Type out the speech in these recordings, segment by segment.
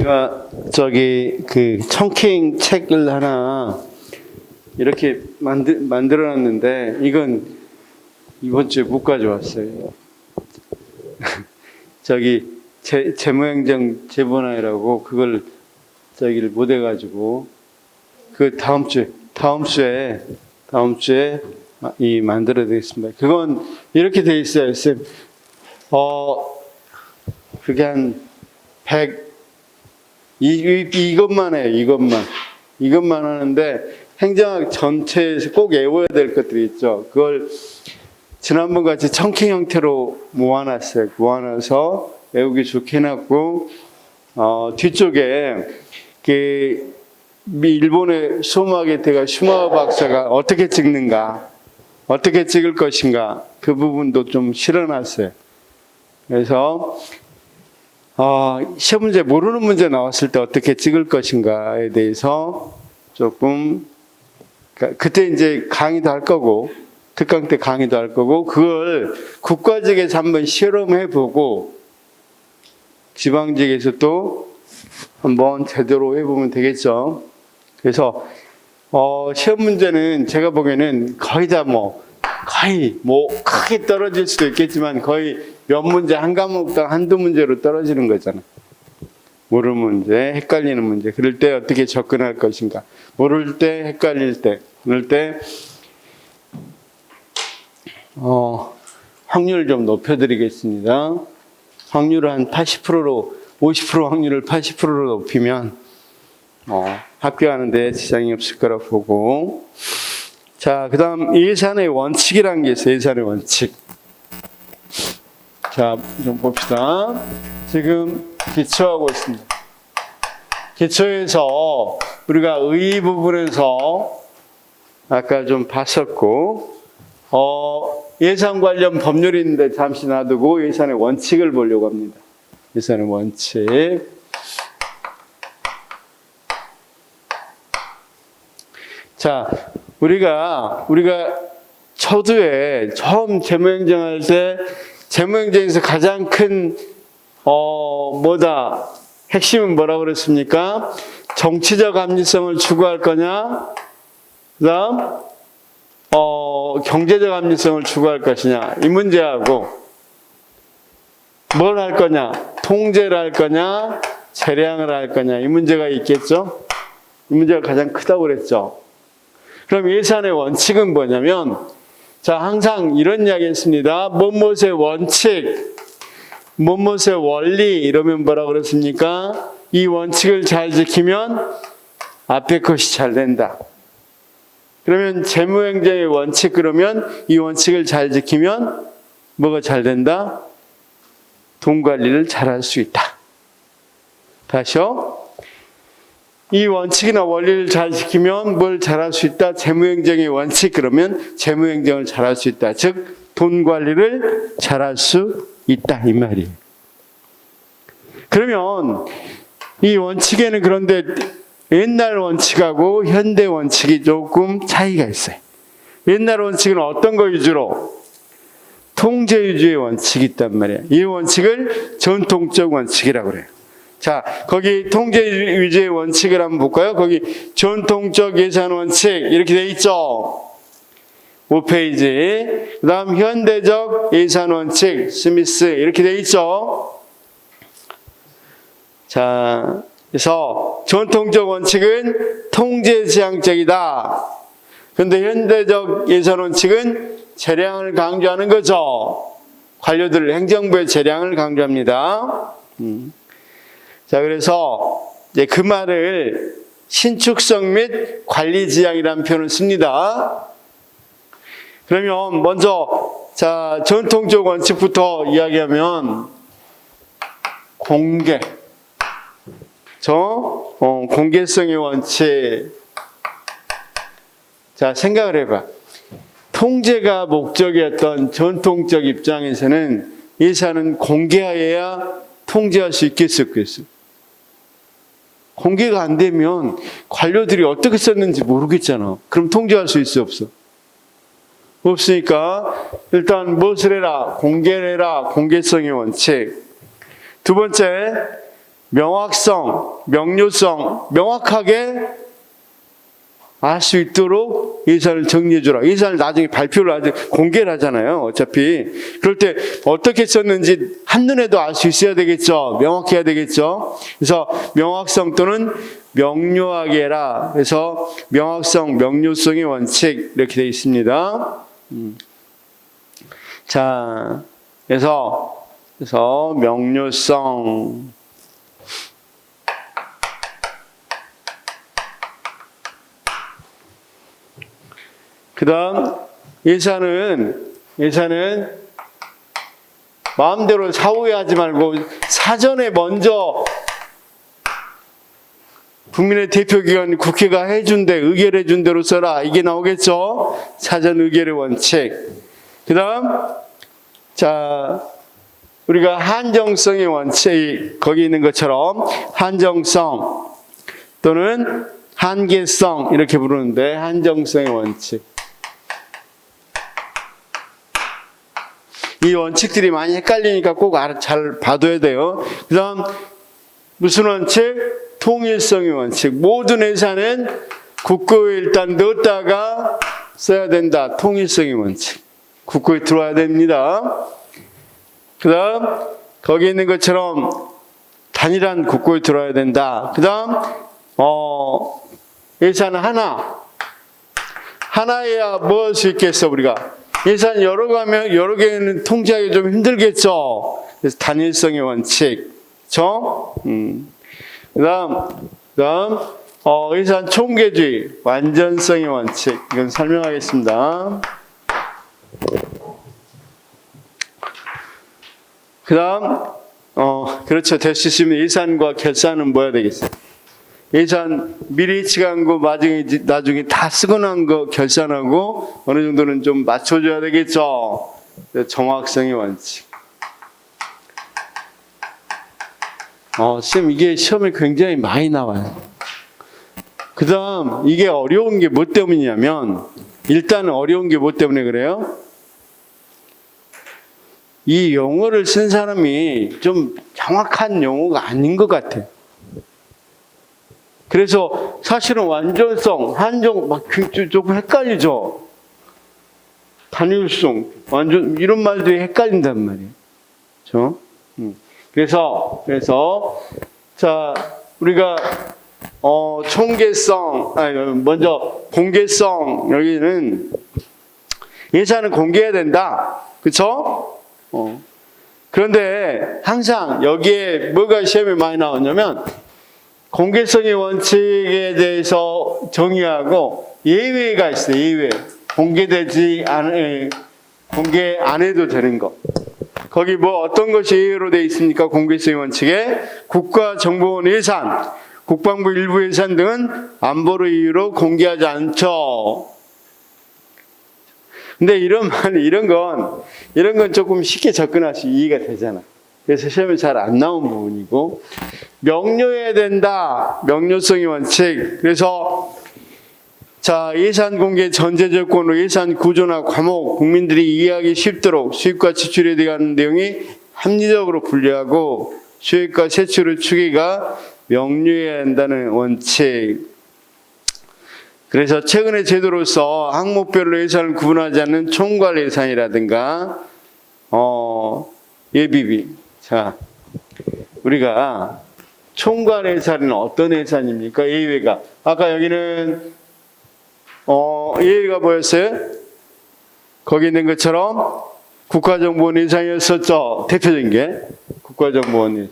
제가 그 청킹 책을 하나 이렇게 만들어놨는데 이건 이번 주에 못 가져왔어요. 재무행정 제본화이라고 그걸 저기를 못 해가지고 그 다음 주에 만들어야 되겠습니다. 그건 이렇게 돼 있어요, 쌤. 그게 한 100, 이것만 해요, 이것만 하는데 행정학 전체에서 꼭 외워야 될 것들이 있죠. 그걸 지난번 같이 청킹 형태로 모아놨어요. 모아놔서 외우기 좋게 해놨고, 뒤쪽에 일본의 수호마게테가 슈마와 박사가 어떻게 찍는가, 어떻게 찍을 것인가, 그 부분도 좀 실어놨어요. 그래서 시험 문제 모르는 문제 나왔을 때 어떻게 찍을 것인가에 대해서 조금 그때 이제 강의도 할 거고 특강 때 강의도 할 거고 그걸 국가직에서 한번 실험해보고 지방직에서 또 한번 제대로 해보면 되겠죠. 그래서 시험 문제는 제가 보기에는 거의 다 거의 크게 떨어질 수도 있겠지만 거의 몇 문제 한 과목당 한두 문제로 떨어지는 거잖아요. 모르는 문제, 헷갈리는 문제. 그럴 때 어떻게 접근할 것인가. 모를 때, 헷갈릴 때. 그럴 때 확률을 좀 높여드리겠습니다. 확률을 한 80%로 50% 확률을 80%로 높이면 합격하는 데 지장이 없을 거라 보고 자, 그 다음 예산의 원칙이라는 게 있어요. 예산의 원칙. 자, 좀 봅시다. 지금 기초하고 있습니다. 기초에서 우리가 의 부분에서 아까 좀 봤었고 예산 관련 법률이 있는데 잠시 놔두고 예산의 원칙을 보려고 합니다. 예산의 원칙. 자, 우리가 초두에 처음 재무행정할 때 재무행정에서 가장 큰 핵심은 뭐라고 그랬습니까? 정치적 합리성을 추구할 거냐? 그다음 경제적 합리성을 추구할 것이냐? 이 문제하고 뭘 할 거냐? 통제를 할 거냐? 재량을 할 거냐? 이 문제가 있겠죠? 이 문제가 가장 크다고 그랬죠. 그럼 예산의 원칙은 뭐냐면 자, 항상 이런 이야기 했습니다. 무엇의 원칙, 무엇의 원리 이러면 뭐라고 그랬습니까? 이 원칙을 잘 지키면 앞에 것이 잘 된다. 그러면 재무행정의 원칙 그러면 이 원칙을 잘 지키면 뭐가 잘 된다? 돈 관리를 잘할 수 있다. 다시요. 이 원칙이나 원리를 잘 지키면 뭘 잘할 수 있다? 재무행정의 원칙 그러면 재무행정을 잘할 수 있다. 즉 돈 관리를 잘할 수 있다 이 말이에요. 그러면 이 원칙에는 그런데 옛날 원칙하고 현대 원칙이 조금 차이가 있어요. 옛날 원칙은 어떤 거 위주로? 통제 위주의 원칙이 있단 말이에요. 이 원칙을 전통적 원칙이라고 그래요. 자, 거기 통제 위주의 원칙을 한번 볼까요? 거기 전통적 예산 원칙 이렇게 돼 있죠. 5페이지. 그 다음 현대적 예산 원칙 스미스 이렇게 돼 있죠. 자, 그래서 전통적 원칙은 통제지향적이다. 그런데 현대적 예산 원칙은 재량을 강조하는 거죠. 관료들 행정부의 재량을 강조합니다. 자, 그래서 이제 그 말을 신축성 및 관리지향이라는 표현을 씁니다. 그러면 먼저 자, 전통적 원칙부터 이야기하면 공개성의 원칙. 자, 생각을 해봐. 통제가 목적이었던 전통적 입장에서는 예산은 공개하여야 통제할 수 있겠어, 없겠어? 공개가 안 되면 관료들이 어떻게 썼는지 모르겠잖아. 그럼 통제할 수 있어, 없어? 없으니까 일단 무엇을 해라? 공개를 해라. 공개성의 원칙. 두 번째, 명확성, 명료성, 명확하게 알 수 있도록 예산을 정리해 주라. 예산을 나중에 발표를 하지, 공개를 하잖아요. 어차피. 그럴 때 어떻게 썼는지 한눈에도 알 수 있어야 되겠죠. 명확해야 되겠죠. 그래서 명확성 또는 명료하게 해라. 그래서 명확성, 명료성의 원칙 이렇게 되어 있습니다. 자, 그래서 명료성. 그 다음 예산은 마음대로 사후회하지 말고 사전에 먼저 국민의 대표기관 국회가 해준 대 의결해 준 대로 써라. 이게 나오겠죠. 사전 의결의 원칙. 그 다음 자 우리가 한정성의 원칙 거기 있는 것처럼 한정성 또는 한계성 이렇게 부르는데 한정성의 원칙. 이 원칙들이 많이 헷갈리니까 꼭 잘 봐둬야 돼요. 그 다음 무슨 원칙? 통일성의 원칙. 모든 예산은 국고에 일단 넣었다가 써야 된다. 통일성의 원칙. 국고에 들어와야 됩니다. 그 다음 거기 있는 것처럼 단일한 국고에 들어와야 된다. 그 다음 예산은 하나여야 뭐 할 수 있겠어 우리가. 예산 여러 개는 통제하기 좀 힘들겠죠. 그래서 단일성의 원칙, 그렇죠? 그다음 예산 총계주의, 완전성의 원칙. 이건 설명하겠습니다. 그다음 그렇죠. 될 수 있으면 예산과 결산은 뭐야 되겠어요? 예산 미리 예측한 거 나중에 다 쓰고 난 거 결산하고 어느 정도는 좀 맞춰줘야 되겠죠. 정확성의 원칙. 쌤 이게 시험에 굉장히 많이 나와요. 그 다음 이게 어려운 게 뭐 때문이냐면 일단 어려운 게 뭐 때문에 그래요? 이 용어를 쓴 사람이 좀 정확한 용어가 아닌 것 같아요. 그래서 사실은 완전성, 한정 막 조금 헷갈리죠. 단일성, 완전 이런 말들이 헷갈린단 말이에요. 그렇죠? 그래서 자 우리가 총계성, 먼저 공개성 여기는 예산은 공개해야 된다. 그렇죠? 그런데 항상 여기에 뭐가 시험에 많이 나오냐면 공개성의 원칙에 대해서 정의하고 예외가 있어요. 예외. 공개 안 해도 되는 거. 거기 뭐 어떤 것이 예외로 되어 있습니까? 공개성의 원칙에 국가정보원 예산, 국방부 일부 예산 등은 안보를 이유로 공개하지 않죠. 근데 이런 건 조금 쉽게 접근할 수 이해가 되잖아. 그래서 시험에 잘 안 나온 부분이고 명료해야 된다. 명료성의 원칙. 그래서 자 예산 공개 전제 조건으로 예산 구조나 과목 국민들이 이해하기 쉽도록 수입과 지출에 대한 내용이 합리적으로 분류하고 수입과 세출의 추계가 명료해야 한다는 원칙. 그래서 최근의 제도로서 항목별로 예산을 구분하지 않는 총괄 예산이라든가 예비비. 자 우리가 총괄 예산은 어떤 예산입니까? 예외가. 아까 여기는 예외가 뭐였어요? 거기 있는 것처럼 국가정보원 예산이었었죠. 대표적인 게 국가정보원 예산.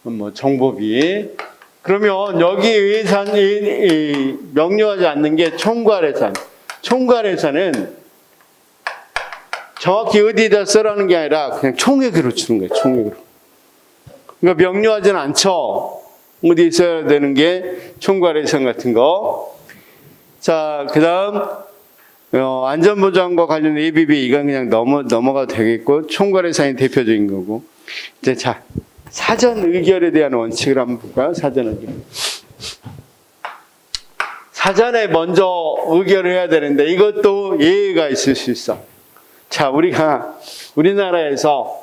뭐 정보비. 그러면 여기 예산이 명료하지 않는 게 총괄 예산. 총괄 예산은 정확히 어디에다 쓰라는 게 아니라 그냥 총액으로 주는 거예요. 총액으로. 그러니까 명료하지는 않죠. 어디에 써야 되는 게 총괄 예산 같은 거. 자, 그 다음 안전보장과 관련 예비비 이건 그냥 넘어가도 되겠고 총괄 예산이 대표적인 거고. 이제 자 사전 의결에 대한 원칙을 한번 볼까요? 사전 의결. 사전에 먼저 의결을 해야 되는데 이것도 예외가 있을 수 있어. 자, 우리나라에서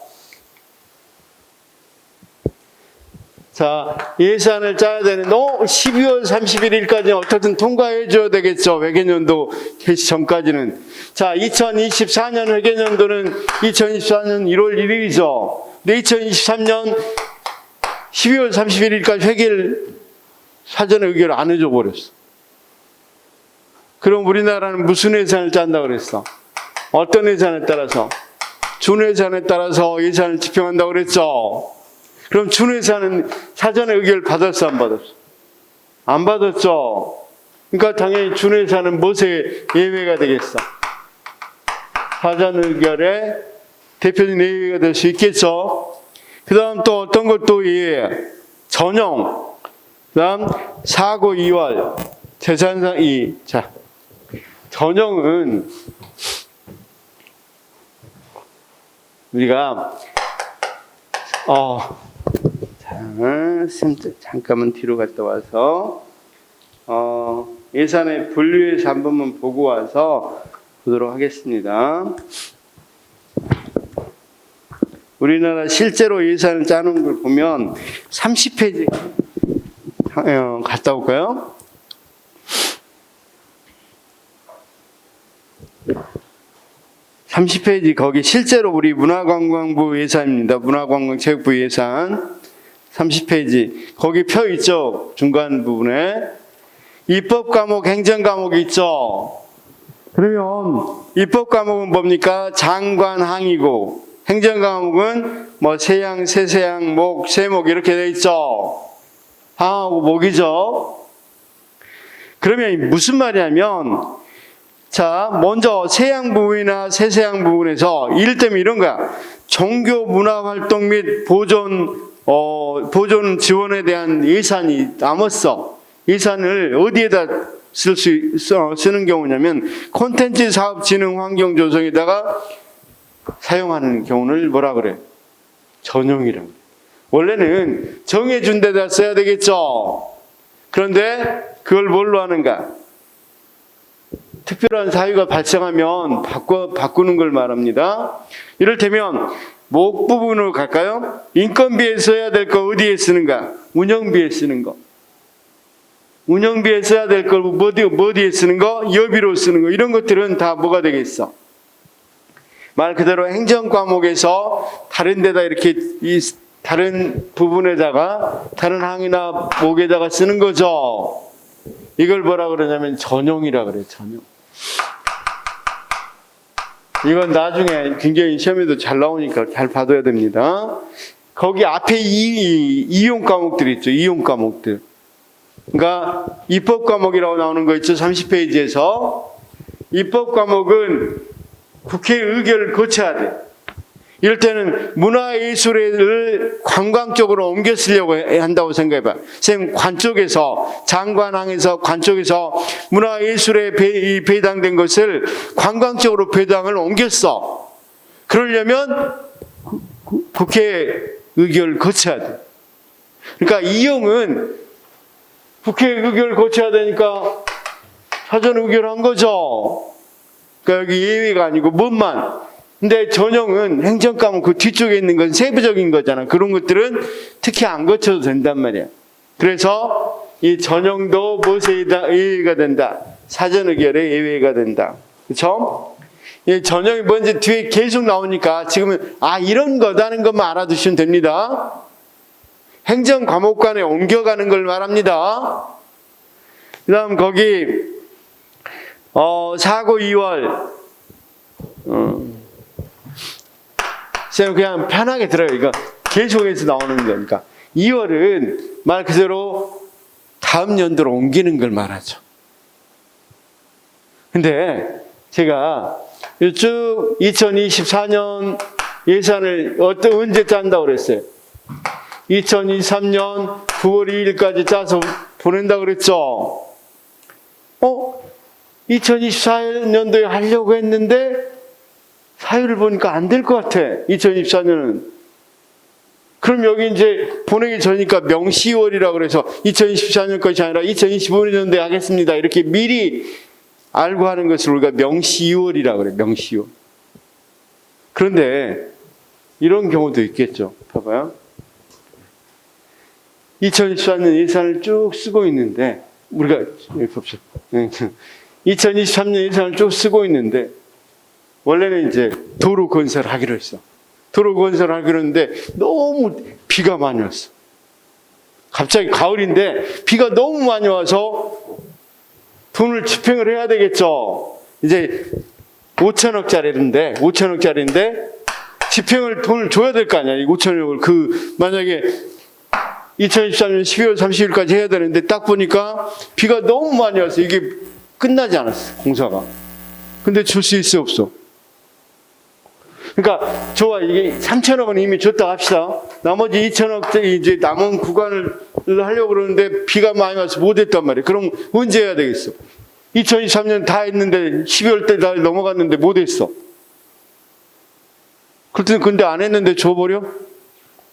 자, 예산을 짜야 되는데 12월 31일까지 어떻든 통과해 줘야 되겠죠. 회계연도 개시 전까지는. 자, 2024년 회계연도는 2024년 1월 1일이죠. 근데 2023년 12월 31일까지 회계를 사전에 의결을 안 해줘 버렸어. 그럼 우리나라는 무슨 예산을 짠다고 그랬어? 어떤 예산에 따라서? 준예산에 따라서 예산을 집행한다고 그랬죠. 그럼 준예산은 사전에 의결 받았어, 안 받았어? 안 받았죠. 그러니까 당연히 준예산은 무엇에 예외가 되겠어? 사전 의결에 대표적인 예외가 될 수 있겠죠. 그 다음 또 어떤 것도 예외? 전용. 그 다음 사고 이월. 재산상 자, 전용은 우리가 잠깐만 뒤로 갔다 와서 예산의 분류에서 한 번만 보고 와서 보도록 하겠습니다. 우리나라 실제로 예산을 짜는 걸 보면 30페이지 갔다 올까요? (30페이지) 거기 실제로 우리 문화관광부 예산입니다. 문화관광체육부 예산 30페이지 거기 표 있죠. 중간 부분에 입법 과목, 행정 과목이 있죠. 그러면 입법 과목은 뭡니까? 장관 항이고 행정 과목은 뭐 세양, 세세양, 목, 세목 이렇게 돼 있죠. 항하고 목이죠. 그러면 무슨 말이냐면 자, 먼저 세양 부분이나 세세양 부분에서 이를테면 이런 거야. 종교 문화 활동 및 보존 지원에 대한 예산이 남았어. 예산을 어디에다 쓰는 경우냐면 콘텐츠 사업 진흥 환경 조성에다가 사용하는 경우를 뭐라 그래? 전용이라고. 원래는 정해준 데다 써야 되겠죠. 그런데 그걸 뭘로 하는가? 특별한 사유가 발생하면 바꾸는 걸 말합니다. 이를테면 목 부분으로 갈까요? 인건비에 써야 될 거 어디에 쓰는가? 운영비에 쓰는 거. 운영비에 써야 될 걸 어디에 쓰는 거? 여비로 쓰는 거. 이런 것들은 다 뭐가 되겠어? 말 그대로 행정 과목에서 다른 데다 이렇게 다른 부분에다가 다른 항이나 목에다가 쓰는 거죠. 이걸 뭐라 그러냐면 전용이라 그래요. 전용. 이건 나중에 굉장히 시험에도 잘 나오니까 잘 봐둬야 됩니다. 거기 앞에 이용 과목들 있죠. 이용 과목들. 그러니까 입법 과목이라고 나오는 거 있죠. 30페이지에서. 입법 과목은 국회 의결을 거쳐야 돼. 이럴 때는 문화예술을 관광 쪽으로 옮겨 쓰려고 한다고 생각해봐. 선생님, 관 쪽에서, 장관항에서 관 쪽에서 문화예술에 배당된 것을 관광 쪽으로 배당을 옮겼어. 그러려면 국회 의결을 거쳐야 돼. 그러니까 이용은 국회 의결을 거쳐야 되니까 사전 의결한 거죠. 그러니까 여기 예외가 아니고 뭐만. 근데 전용은 행정과목 그 뒤쪽에 있는 건 세부적인 거잖아. 그런 것들은 특히 안 거쳐도 된단 말이야. 그래서 이 전용도 무엇에 예외가 된다? 사전 의결에 예외가 된다. 그렇죠? 이 전용이 뭔지 뒤에 계속 나오니까 지금은 이런 거다는 것만 알아두시면 됩니다. 행정 과목 간에 옮겨가는 걸 말합니다. 그 다음 거기 사고 2월 그냥 편하게 들어요. 이거 계속해서 나오는 거니까. 2월은 말 그대로 다음 연도로 옮기는 걸 말하죠. 근데 제가 쭉 2024년 예산을 언제 짠다고 그랬어요? 2023년 9월 2일까지 짜서 보낸다고 그랬죠. 2024년도에 하려고 했는데 사유를 보니까 안 될 것 같아. 2024년은. 그럼 여기 이제 보내기 전이니까 명시월이라고 그래서 2024년 것이 아니라 2025년도에 하겠습니다. 이렇게 미리 알고 하는 것을 우리가 명시월이라고 그래. 명시월. 그런데 이런 경우도 있겠죠. 봐봐요. 2024년 예산을 쭉 쓰고 있는데, 우리가, 여기 봅시다. 2023년 예산을 쭉 쓰고 있는데, 원래는 이제 도로 건설을 하기로 했어. 도로 건설을 하기로 했는데, 너무 비가 많이 왔어. 갑자기 가을인데, 비가 너무 많이 와서 돈을 집행을 해야 되겠죠. 이제 5천억짜리인데, 돈을 줘야 될 거 아니야, 이 5천억을. 만약에 2023년 12월 30일까지 해야 되는데, 딱 보니까 비가 너무 많이 와서 이게 끝나지 않았어, 공사가. 근데 줄 수 있어, 없어? 그러니까, 좋아, 이게 3천억은 이미 줬다 합시다. 나머지 2천억, 이제 남은 구간을 하려고 그러는데, 비가 많이 와서 못 했단 말이에요. 그럼 언제 해야 되겠어? 2023년 다 했는데, 12월 때 다 넘어갔는데 못 했어. 그럴 근데 안 했는데 줘버려?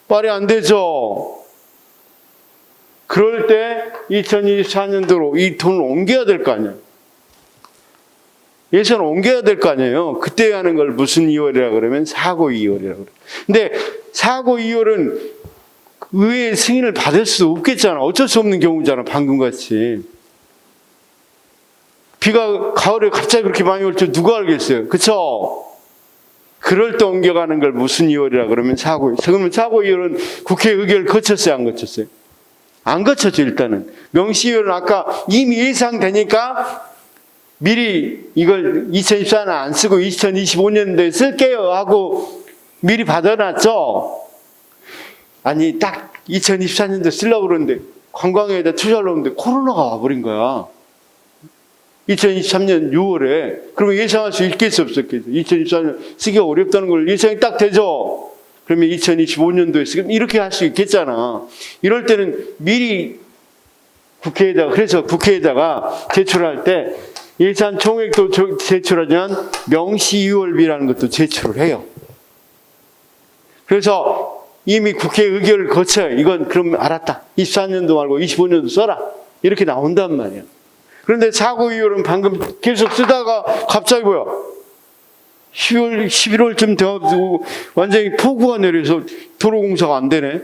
말이 안 되죠. 그럴 때 2024년도로 이 돈을 옮겨야 될 거 아니에요. 예산을 옮겨야 될 거 아니에요. 그때 하는 걸 무슨 2월이라 그러면 사고2월이라고 그래요. 근데 사고2월은 의회의 승인을 받을 수 없겠잖아. 어쩔 수 없는 경우잖아. 방금같이. 비가 가을에 갑자기 그렇게 많이 올 줄 누가 알겠어요. 그쵸? 그럴 때 옮겨가는 걸 무슨 2월이라 그러면 사고2월. 그러면 사고2월은 국회 의결을 거쳤어요? 안 거쳤어요? 안 거쳤죠, 일단은. 명시2월은 아까 이미 예상되니까 미리 이걸 2024년 안 쓰고 2025년도에 쓸게요 하고 미리 받아놨죠? 아니, 딱 2024년도 쓰려고 그러는데 관광에다 투자하려고 했는데 코로나가 와버린 거야. 2023년 6월에. 그러면 예상할 수 있겠어, 없었겠어? 2024년 쓰기가 어렵다는 걸 예상이 딱 되죠? 그러면 2025년도에 쓰기, 이렇게 할 수 있겠잖아. 이럴 때는 미리 그래서 국회에다가 제출할 때 예산 총액도 제출하지만 명시유월비라는 것도 제출을 해요. 그래서 이미 국회 의결을 거쳐요. 이건 그럼 알았다. 24년도 말고 25년도 써라. 이렇게 나온단 말이야. 그런데 사고2월은 방금 계속 쓰다가 갑자기 뭐야? 11월쯤 돼가지고 완전히 폭우가 내려서 도로공사가 안 되네.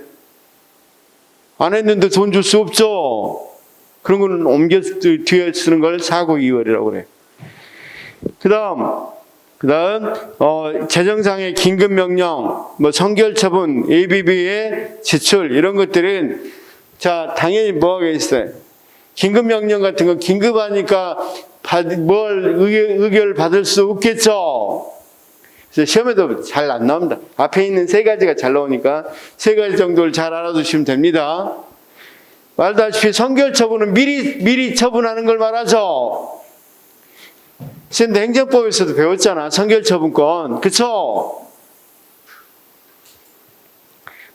안 했는데 돈 줄 수 없죠. 그런 거는 옮겨 뒤에 쓰는 걸 사고2월이라고 그래. 그 다음 재정상의 긴급명령, 성결처분, ABB의 지출 이런 것들은 자 당연히 뭐 하겠어요. 긴급명령 같은 건 긴급하니까 의결 받을 수 없겠죠. 그래서 시험에도 잘 안 나옵니다. 앞에 있는 세 가지가 잘 나오니까 세 가지 정도를 잘 알아두시면 됩니다. 말다시피 성결처분은 미리 처분하는 걸 말하죠. 근데 행정법에서도 배웠잖아. 성결처분권. 그쵸?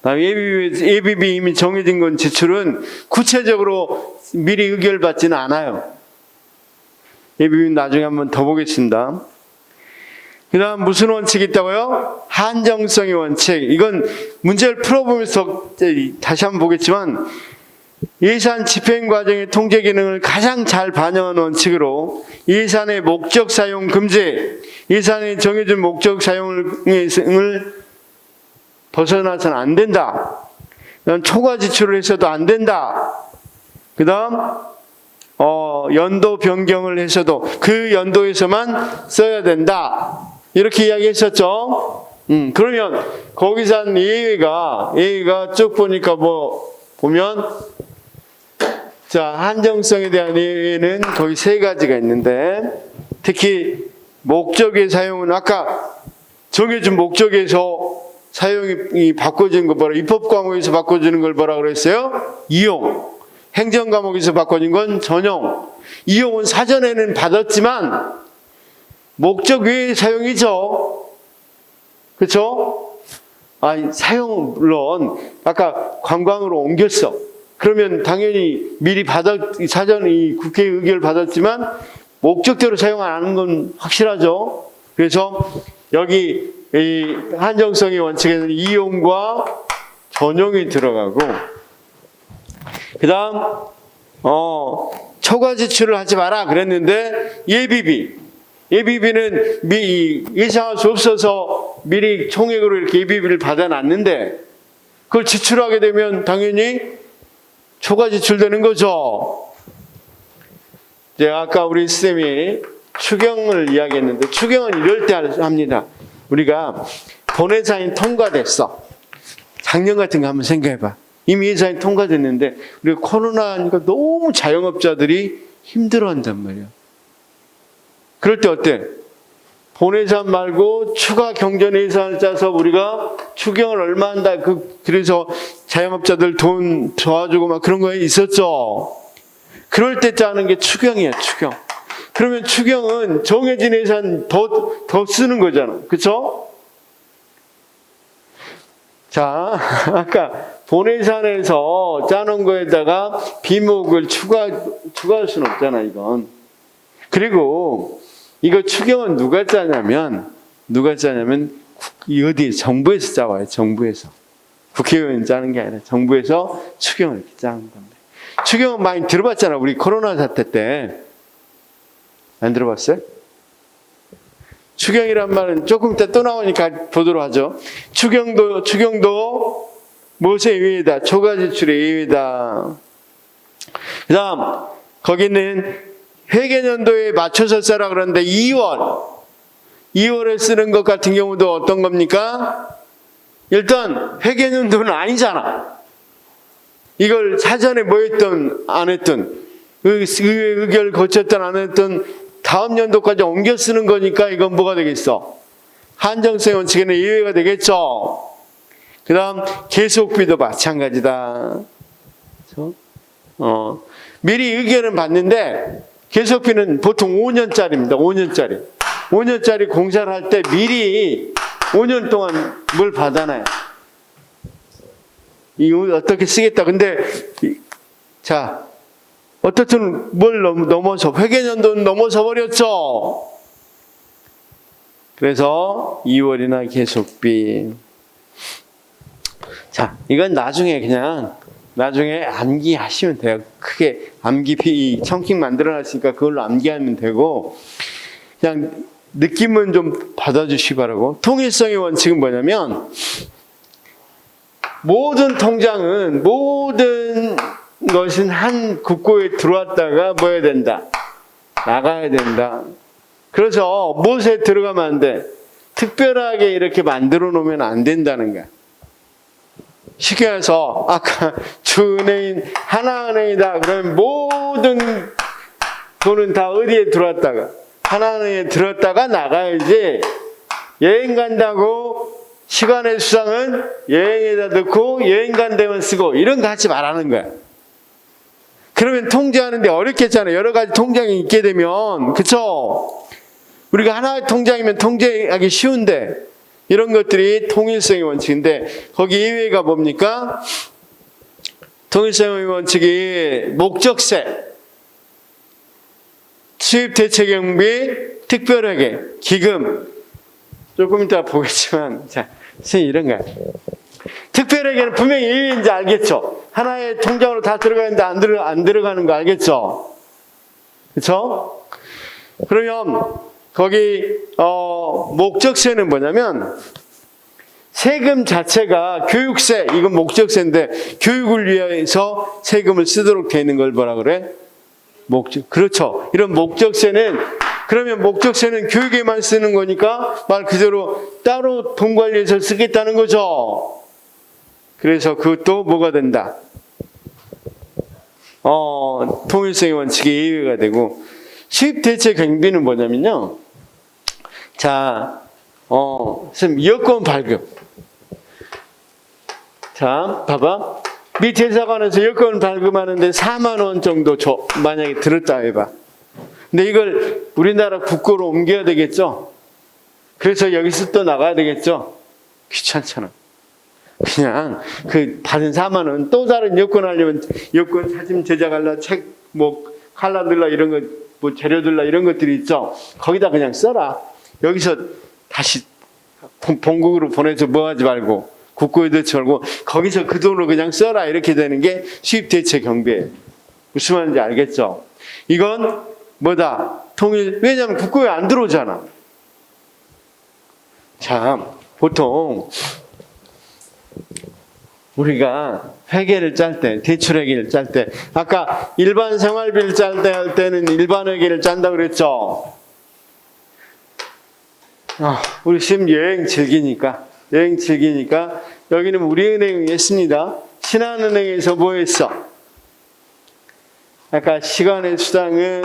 ABB 이미 정해진 건 지출은 구체적으로 미리 의결받지는 않아요. ABB는 나중에 한번 더 보겠습니다. 그 다음 무슨 원칙이 있다고요? 한정성의 원칙. 이건 문제를 풀어보면서 다시 한번 보겠지만 예산 집행 과정의 통제 기능을 가장 잘 반영하는 원칙으로 예산의 목적 사용 금지, 예산에 정해진 목적 사용을 벗어나서는 안 된다. 그다음 초과 지출을 해서도 안 된다. 그 다음 연도 변경을 해서도 그 연도에서만 써야 된다. 이렇게 이야기했었죠. 그러면 거기서 한 예외가 쭉 보니까 보면 자, 한정성에 대한 예외는 거의 세 가지가 있는데 특히 목적의 사용은 아까 정해진 목적에서 사용이 바꿔지는 거 뭐라 입법 과목에서 바꿔지는 걸 뭐라 그랬어요? 이용. 행정 과목에서 바꿔진 건 전용. 이용은 사전에는 받았지만 목적 외의 사용이죠. 그렇죠? 사용 물론 아까 관광으로 옮겼어. 그러면 당연히 미리 사전에 국회 의결을 받았지만 목적대로 사용 안 하는 건 확실하죠. 그래서 여기 이 한정성의 원칙에는 이용과 전용이 들어가고 그 다음 초과 지출을 하지 마라 그랬는데 예비비는 예상할 수 없어서 미리 총액으로 이렇게 예비비를 받아놨는데 그걸 지출하게 되면 당연히 초과 지출되는 거죠. 이제 아까 우리 쌤이 추경을 이야기했는데 추경은 이럴 때 합니다. 우리가 본예산이 통과됐어. 작년 같은 거 한번 생각해봐. 이미 예산이 통과됐는데 우리가 코로나니까 너무 자영업자들이 힘들어한단 말이야. 그럴 때 어때? 본예산 말고 추가 경전 예산을 짜서 우리가 추경을 얼마 한다. 그래서 자영업자들 돈 도와주고 막 그런 거 있었죠. 그럴 때 짜는 게 추경이야, 추경. 그러면 추경은 정해진 예산 더 쓰는 거잖아. 그쵸? 자, 아까 본예산에서 짜놓은 거에다가 비목을 추가할 수는 없잖아, 이건. 그리고 이거 추경은 누가 짜냐면 어디 정부에서 짜와요, 정부에서. 국회의원이 짜는 게 아니라 정부에서 추경을 이렇게 짜는 건데. 추경은 많이 들어봤잖아, 우리 코로나 사태 때. 안 들어봤어요? 추경이란 말은 조금 이따 또 나오니까 보도록 하죠. 추경도 무엇의 예외이다? 초과 지출의 예외이다. 그 다음, 거기는 회계연도에 맞춰서 써라 그러는데 2월에 쓰는 것 같은 경우도 어떤 겁니까? 일단 회계연도는 아니잖아. 이걸 사전에 뭐 했든 안 했든 의회 의결 거쳤든 안 했든 다음 연도까지 옮겨 쓰는 거니까 이건 뭐가 되겠어? 한정성 원칙에는 예외가 되겠죠. 그 다음 계속비도 마찬가지다. 그렇죠? 미리 의견은 받는데 계속비는 보통 5년짜리입니다. 5년짜리 공사를 할 때 미리 5년 동안 뭘 받아놔요. 이거 어떻게 쓰겠다. 근데 자, 어떻든 뭘 넘어서 회계연도는 넘어서 버렸죠. 그래서 2월이나 계속비. 자, 이건 나중에 암기하시면 돼요. 크게 암기 청킹 만들어놨으니까 그걸로 암기하면 되고 그냥 느낌은 좀 받아주시기 바라고. 통일성의 원칙은 뭐냐면 모든 통장은 모든 것은 한 국고에 들어왔다가 뭐 해야 된다? 나가야 된다. 그래서 무엇에 들어가면 안 돼? 특별하게 이렇게 만들어 놓으면 안 된다는 거야. 쉽게 해서 아까 주은행인 하나은행이다. 그러면 모든 돈은 다 어디에 들어왔다가 하나은행에 들어왔다가 나가야지. 여행 간다고 시간의 수당은 여행에다 넣고 여행 간 데만 쓰고 이런 거 하지 말라는 거야. 그러면 통제하는데 어렵겠잖아요. 여러 가지 통장이 있게 되면. 그쵸? 우리가 하나의 통장이면 통제하기 쉬운데 이런 것들이 통일성의 원칙인데 거기 예외가 뭡니까? 통일성의 원칙이 목적세, 수입대책경비, 특별하게, 기금. 조금 이따 보겠지만 자, 선생님 이런 거야. 특별하게는 분명히 예외인지 알겠죠? 하나의 통장으로 다 들어가는데 안 들어가는 거 알겠죠? 그렇죠? 그러면 거기 목적세는 뭐냐면 세금 자체가 교육세, 이건 목적세인데 교육을 위해서 세금을 쓰도록 되어 있는 걸 뭐라 그래? 그렇죠. 이런 목적세는 그러면 목적세는 교육에만 쓰는 거니까 말 그대로 따로 돈 관리해서 쓰겠다는 거죠. 그래서 그것도 뭐가 된다? 통일성의 원칙이 예외가 되고 수입대체 경비는 뭐냐면요. 자, 선생님 여권 발급. 자, 봐봐. 미 대사관에서 여권 발급하는데 4만 원 정도 만약에 들었다 해봐. 근데 이걸 우리나라 국고로 옮겨야 되겠죠? 그래서 여기서 또 나가야 되겠죠? 귀찮잖아. 그냥 그 받은 4만 원 또 다른 여권 하려면 여권 사진 제작할라 책 칼라 넣을라 이런 거 재료 들라 이런 것들이 있죠. 거기다 그냥 써라. 여기서 다시 본국으로 보내서 뭐 하지 말고 국고에 넣지 말고 거기서 그 돈으로 그냥 써라. 이렇게 되는 게 수입대체 경비예요. 무슨 말인지 알겠죠? 이건 뭐다? 왜냐하면 국고에 안 들어오잖아. 자, 보통 우리가 회계를 짤 때, 대출 회계를 짤 때, 아까 일반 생활비를 짤 때 할 때는 일반 회계를 짠다고 그랬죠? 우리 지금 여행 즐기니까, 여기는 우리은행이 했습니다. 신한은행에서 뭐 했어? 아까 시간의 수당은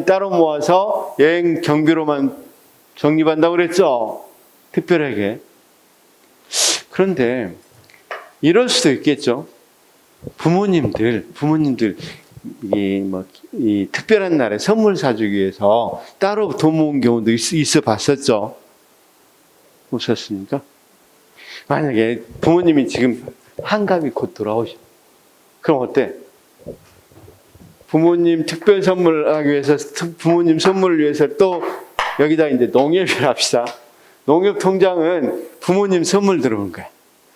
따로 모아서 여행 경비로만 적립한다고 그랬죠? 특별하게. 그런데 이럴 수도 있겠죠. 부모님들 이 특별한 날에 선물 사주기 위해서 따로 돈 모은 경우도 있어 봤었죠. 없었습니까? 만약에 부모님이 지금 한갑이 곧 돌아오셔. 그럼 어때? 부모님 특별 선물을 하기 위해서, 부모님 선물을 위해서 또 여기다 이제 농협을 합시다. 농협 통장은 부모님 선물 들어온 거야.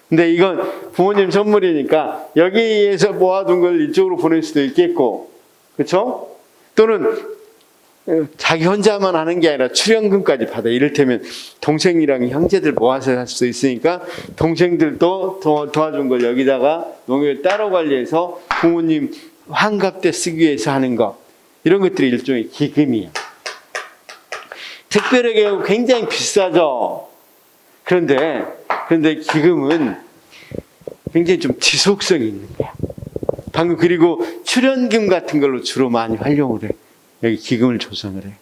근데 이건 부모님 선물이니까 여기에서 모아둔 걸 이쪽으로 보낼 수도 있겠고, 그렇죠? 또는 자기 혼자만 하는 게 아니라 출연금까지 받아. 이를테면 동생이랑 형제들 모아서 할 수도 있으니까 동생들도 도와준 걸 여기다가 농협을 따로 관리해서 부모님 환갑 때 쓰기 위해서 하는 거, 이런 것들이 일종의 기금이야. 특별하게 굉장히 비싸죠. 그런데 기금은 굉장히 좀 지속성이 있는 거야. 방금 그리고 출연금 같은 걸로 주로 많이 활용을 해. 여기 기금을 조성을 해.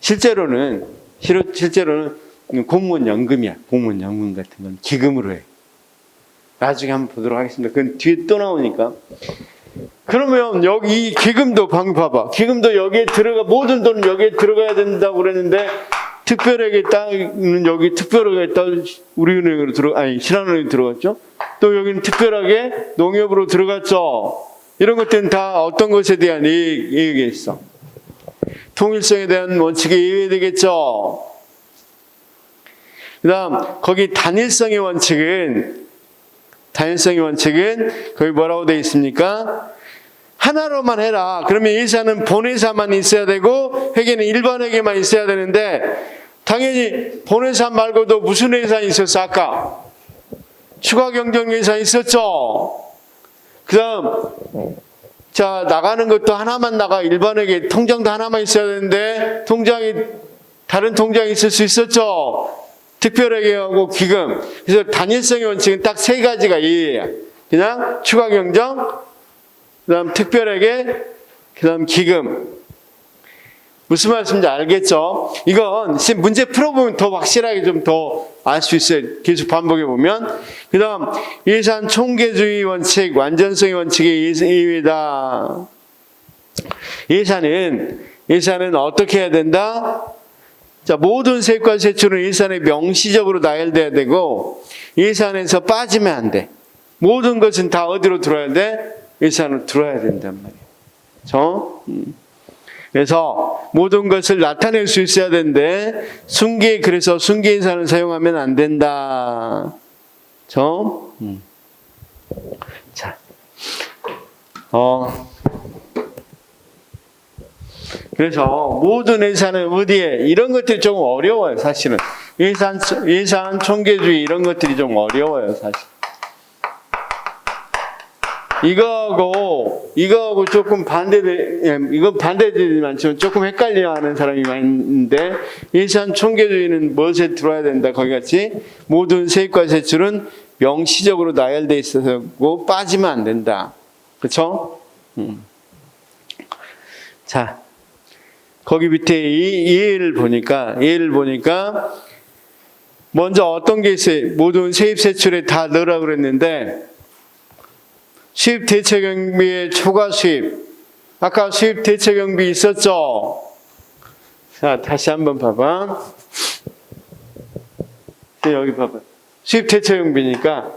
실제로는 공무원 연금이야. 공무원 연금 같은 건 기금으로 해. 나중에 한번 보도록 하겠습니다. 그건 뒤에 또 나오니까. 그러면 여기 이 기금도 방금 봐봐. 기금도 여기에 모든 돈은 여기에 들어가야 된다고 그랬는데, 특별하게 땅은 여기 특별하게 땅 우리 은행으로 신한은행으로 들어갔죠. 또 여기는 특별하게 농협으로 들어갔죠. 이런 것들은 다 어떤 것에 대한 예외가 있어. 통일성에 대한 원칙에 예외되겠죠. 그다음 거기 단일성의 원칙은 거기 뭐라고 되어 있습니까? 하나로만 해라. 그러면 예산은 본회사만 있어야 되고 회계는 일반 회계만 있어야 되는데, 당연히 본회사 말고도 무슨 예산이 있었어? 아까 추가 경정 예산 있었죠. 그다음 나가는 것도 하나만 나가. 일반 회계 통장도 하나만 있어야 되는데 다른 통장이 있을 수 있었죠. 특별회계하고 기금. 그래서 단일성의 원칙은 딱 세 가지가 예외야. 그냥 추가 경정, 그다음 특별하게, 그다음 기금. 무슨 말씀인지 알겠죠? 이건 문제 풀어보면 더 확실하게 좀 더 알 수 있어요. 계속 반복해 보면. 그다음 예산 총계주의 원칙, 완전성의 원칙의 예외다. 예산은 어떻게 해야 된다? 모든 세입과 세출은 예산에 명시적으로 나열돼야 되고, 예산에서 빠지면 안 돼. 모든 것은 다 어디로 들어야 돼? 예산으로 들어야 된단 말이에요. 그렇죠? 그래서 모든 것을 나타낼 수 있어야 되는데, 그래서 순기 예산을 사용하면 안 된다. 그렇죠? 자, 그래서 모든 예산은 어디에, 이런 것들이 좀 어려워요. 사실은 예산 총계주의 이런 것들이 좀 어려워요. 사실 이거하고 조금 이건 반대되지만 조금 헷갈려하는 사람이 많이 있는데, 예산 총계주의는 무엇에 들어야 된다? 거기 같이 모든 세입과 세출은 명시적으로 나열돼 있어서 빠지면 안 된다. 그렇죠? 자, 거기 밑에 이 예를 보니까 먼저 어떤 게 있어요? 모든 세입 세출에 다 넣으라고 그랬는데, 수입 대체 경비의 초과 수입. 아까 수입 대체 경비 있었죠? 자, 다시 한번 봐봐. 여기 봐봐. 수입 대체 경비니까,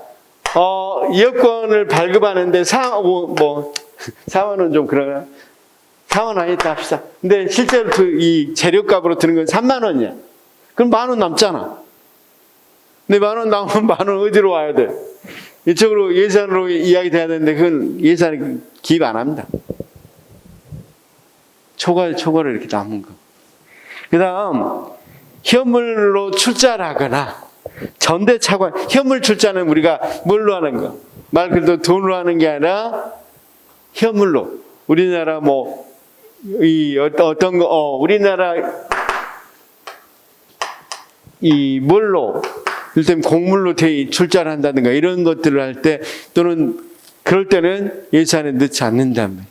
이여권을 발급하는데 4만원 좀 그러나? 4만원 아니다 합시다. 근데 실제로 이 재료값으로 드는 건 3만원이야. 그럼 10,000원 남잖아. 근데 10,000원 남으면 10,000원 어디로 와야 돼? 이쪽으로 예산으로 이야기 돼야 되는데, 그건 예산이 기입 안 합니다. 초과를 이렇게 남은 거. 그 다음, 현물로 출자를 하거나 전대차관, 현물 출자는 우리가 뭘로 하는 거? 말 그대로 돈으로 하는 게 아니라 현물로. 우리나라 뭐, 어떤 거, 우리나라 뭘로, 일단 곡물로 출자를 한다든가 이런 것들을 할 때 또는 그럴 때는 예산에 넣지 않는단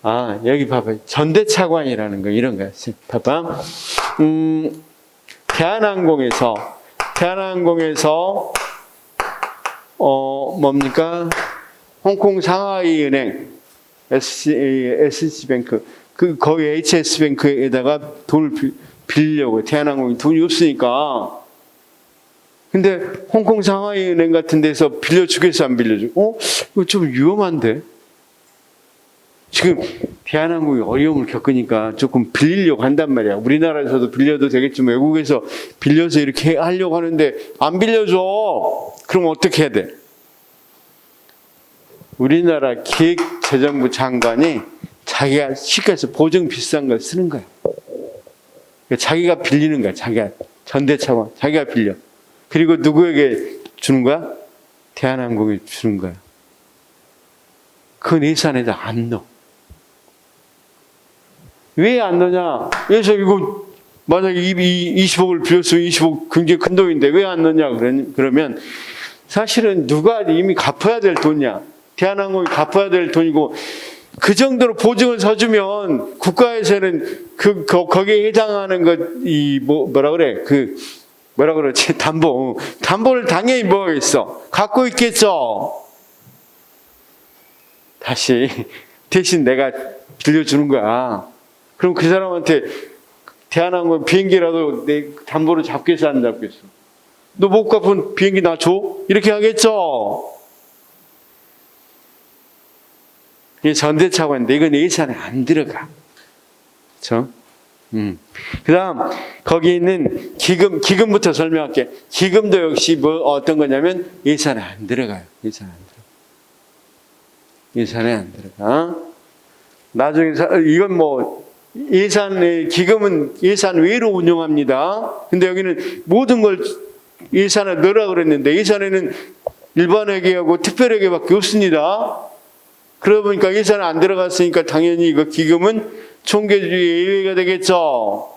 말이에요. 여기 봐봐요. 전대차관이라는 거, 이런 거야. 봐봐. 대한항공에서, 뭡니까? 홍콩 상하이 은행, SC뱅크, 거기 HS뱅크에다가 돈을 빌리려고. 대한항공이 돈이 없으니까. 근데 홍콩 상하이 은행 같은 데서 빌려주겠어, 안 빌려줘? 이거 좀 위험한데? 지금 대한항공이 어려움을 겪으니까 조금 빌리려고 한단 말이야. 우리나라에서도 빌려도 되겠지만 외국에서 빌려서 이렇게 하려고 하는데 안 빌려줘. 그럼 어떻게 해야 돼? 우리나라 기획재정부 장관이 자기가 쉽게 해서 보증 비싼 걸 쓰는 거야. 자기가 빌리는 거야. 자기가 전대차관, 자기가 빌려. 그리고 누구에게 주는 거야? 대한항공에 주는 거야. 그 예산에다 안 넣어. 왜 안 넣냐? 그래서 이거 만약에 20억을 빌렸으면 20억 굉장히 큰 돈인데 왜 안 넣냐? 그러면 사실은 누가 이미 갚아야 될 돈이야. 대한항공이 갚아야 될 돈이고 그 정도로 보증을 서주면 국가에서는 거기에 해당하는 뭐라 그러지? 담보를 당연히 뭐 하겠어? 갖고 있겠죠? 대신 내가 빌려주는 거야. 그럼 그 사람한테 대한항공 비행기라도 내 담보를 잡겠어, 안 잡겠어? 너 못 갚은 비행기 나 줘? 이렇게 하겠죠? 이게 전대차관인데 이건 예산에 안 들어가. 그렇죠? 그 다음, 거기 있는 기금부터 설명할게. 기금도 역시 어떤 거냐면 예산에 안 들어가요. 예산에 안 들어가. 나중에, 이건 기금은 예산 외로 운영합니다. 근데 여기는 모든 걸 예산에 넣으라 그랬는데 예산에는 일반회계하고 특별회계밖에 없습니다. 그러다 보니까 예산에 안 들어갔으니까 당연히 이거 기금은 총계주의 예외가 되겠죠.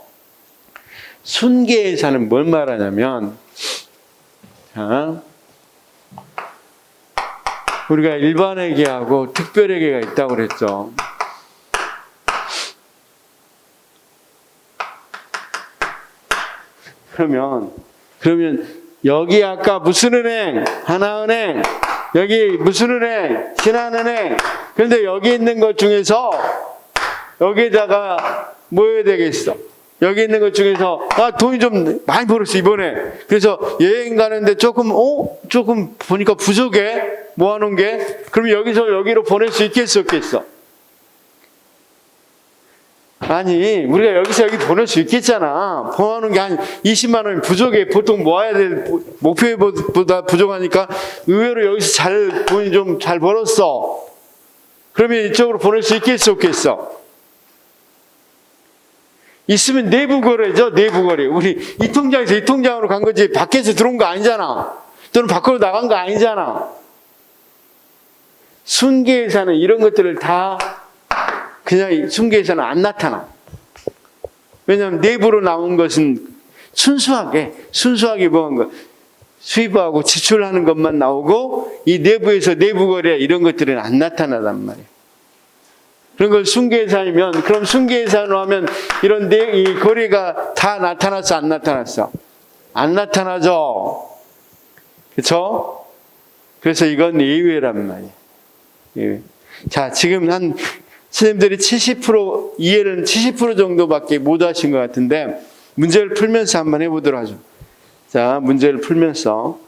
순계예산은 뭘 말하냐면, 우리가 일반회계하고 특별회계가 있다고 그랬죠. 그러면 여기 아까 무슨 은행? 하나은행. 여기 무슨 은행? 신한은행. 그런데 여기 있는 것 중에서 여기다가 뭐 해야 되겠어? 여기 있는 것 중에서 돈이 좀 많이 벌었어 이번에. 그래서 여행 가는데 조금 보니까 부족해. 모아놓은 게. 그럼 여기서 여기로 보낼 수 있겠어 없겠어? 아니 우리가 여기서 여기 보낼 수 있겠잖아. 모아놓은 게 한 20만 원이 부족해. 보통 모아야 될 목표보다 부족하니까 의외로 여기서 돈이 좀 잘 벌었어. 그러면 이쪽으로 보낼 수 있겠어 없겠어? 있으면 내부 거래죠. 내부 거래. 우리 이 통장에서 이 통장으로 간 거지 밖에서 들어온 거 아니잖아. 또는 밖으로 나간 거 아니잖아. 순계예산은 이런 것들을 다 그냥 순계예산은 안 나타나. 왜냐하면 내부로 나온 것은 순수하게 뭐한 거 수입하고 지출하는 것만 나오고 이 내부에서 내부 거래 이런 것들은 안 나타나단 말이에요. 그런 걸 순계예산이면 그럼 순계예산으로 하면 이런 이 거래가 다 나타났어 안 나타났어? 안 나타나죠. 그렇죠? 그래서 이건 예외란 말이에요. 예외. 자, 지금 한 선생님들이 70% 이해는 70% 정도밖에 못 하신 것 같은데 문제를 풀면서 한번 해보도록 하죠. 자, 문제를 풀면서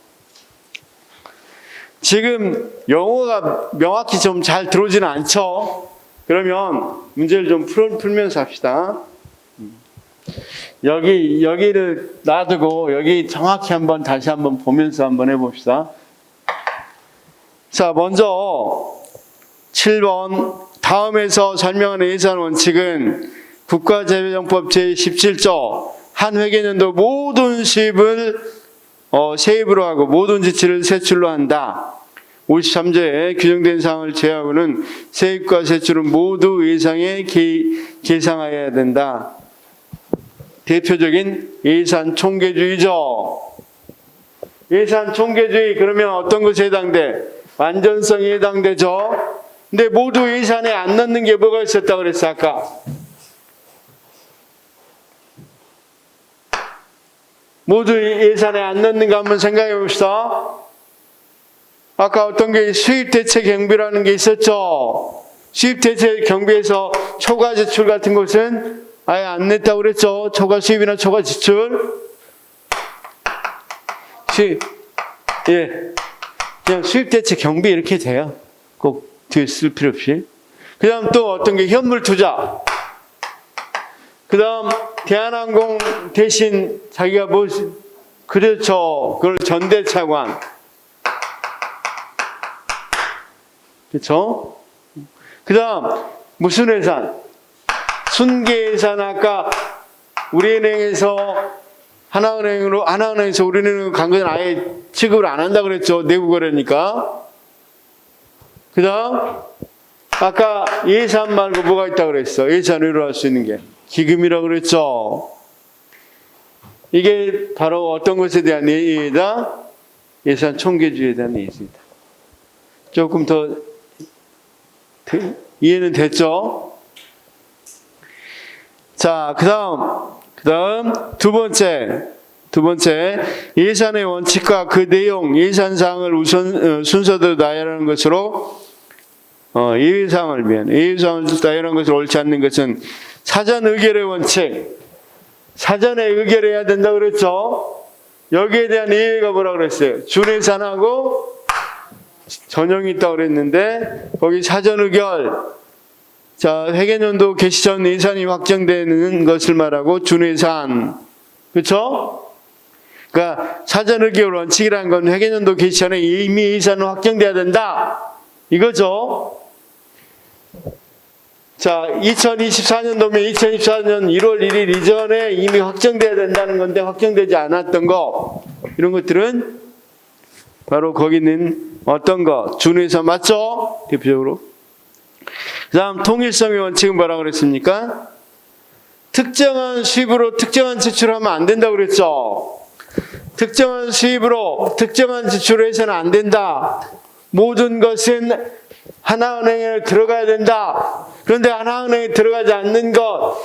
지금 영어가 명확히 좀 잘 들어오지는 않죠. 그러면 문제를 좀 풀면서 합시다. 여기를 놔두고 여기 정확히 다시 한번 보면서 한번 해봅시다. 자, 먼저 7번 다음에서 설명하는 예산 원칙은 국가재정법 제17조 한 회계년도 모든 수입을 세입으로 하고 모든 지출을 세출로 한다. 53조에 규정된 사항을 제하고는 세입과 세출은 모두 예상에 계상하여야 된다. 대표적인 예산 총계주의죠. 예산 총계주의 그러면 어떤 것에 해당돼? 완전성에 해당되죠. 근데 모두 예산에 안 넣는 게 뭐가 있었다 그랬어 아까? 모두 예산에 안 넣는 거 한번 생각해 봅시다. 아까 어떤 게 수입대체 경비라는 게 있었죠. 수입대체 경비에서 초과 지출 같은 것은 아예 안 냈다고 그랬죠. 초과 수입이나 초과 지출. 그냥 수입대체 경비 이렇게 돼요. 꼭 뒤에 쓸 필요 없이. 그 다음 또 어떤 게 현물 투자. 그 다음 대한항공 대신 자기가 그렇죠. 그걸 전대차관. 그렇죠? 그 다음 무슨 예산? 순계예산. 아까 우리은행에서 하나은행에서 우리는 간 건 아예 취급을 안 한다 그랬죠. 내부 거래니까. 그 다음 아까 예산 말고 뭐가 있다 그랬어? 예산 외로 할 수 있는 게 기금이라고 그랬죠. 이게 바로 어떤 것에 대한 예의다? 예산 총계주의에 대한 예의다. 조금 더 이해는 됐죠? 자, 그 다음 두 번째 예산의 원칙과 그 내용, 예산 사항을 우선 순서대로 나열하는 것으로 예외사항을 나열하는 것을 옳지 않는 것은 사전 의결의 원칙. 사전에 의결해야 된다고 그랬죠? 여기에 대한 예외가 뭐라고 그랬어요? 준예산하고 전형이 있다고 그랬는데 거기 사전 의결. 자, 회계연도 개시 전 예산이 확정되는 것을 말하고 준예산. 그렇죠? 그러니까 사전 의결 원칙이라는 건 회계연도 개시 전에 이미 예산은 확정돼야 된다. 이거죠. 자, 2024년도면 2024년 1월 1일 이전에 이미 확정돼야 된다는 건데 확정되지 않았던 거. 이런 것들은 바로 거기 있는 어떤 거? 준예산 맞죠? 대표적으로. 그 다음 통일성의 원칙은 뭐라고 그랬습니까? 특정한 수입으로 특정한 지출을 하면 안 된다고 그랬죠. 특정한 수입으로 특정한 지출을 해서는 안 된다. 모든 것은 하나은행에 들어가야 된다. 그런데 하나은행에 들어가지 않는 것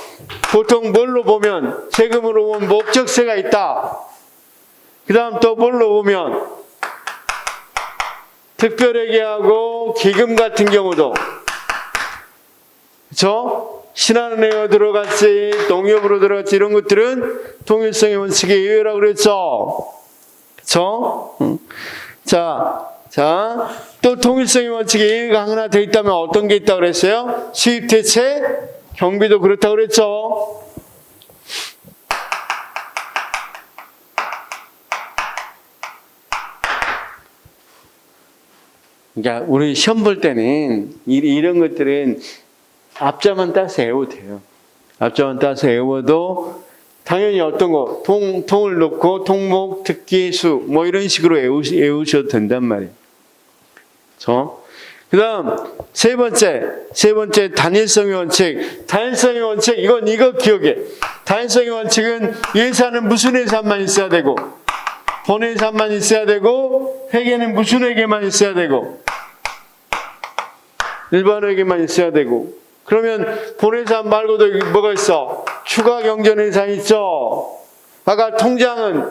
보통 뭘로 보면 세금으로 보면 목적세가 있다. 그 다음 또 뭘로 보면 특별회계하고 기금 같은 경우도 그렇죠? 신한은행으로 들어갔지 농협으로 들어갔지 이런 것들은 통일성의 원칙의 예외라고 그랬죠. 그렇죠? 자, 또 통일성의 원칙의 예외가 하나 더 있다면 어떤 게 있다고 그랬어요? 수입 대체 경비도 그렇다고 그랬죠. 그러니까 우리 시험 볼 때는 이런 것들은 앞자만 따서 외워도 돼요. 앞자만 따서 외워도 당연히 어떤 거 통을 놓고 통목, 특기, 수 뭐 이런 식으로 외우셔도 된단 말이에요. 그 다음 세 번째 단일성의 원칙. 단일성의 원칙 이거 기억해. 단일성의 원칙은 예산은 무슨 예산만 있어야 되고 본예산만 있어야 되고 회계는 무슨 회계만 있어야 되고 일반 회계만 있어야 되고. 그러면 본예산 말고도 뭐가 있어? 추가 경전예산 있죠. 아까 통장은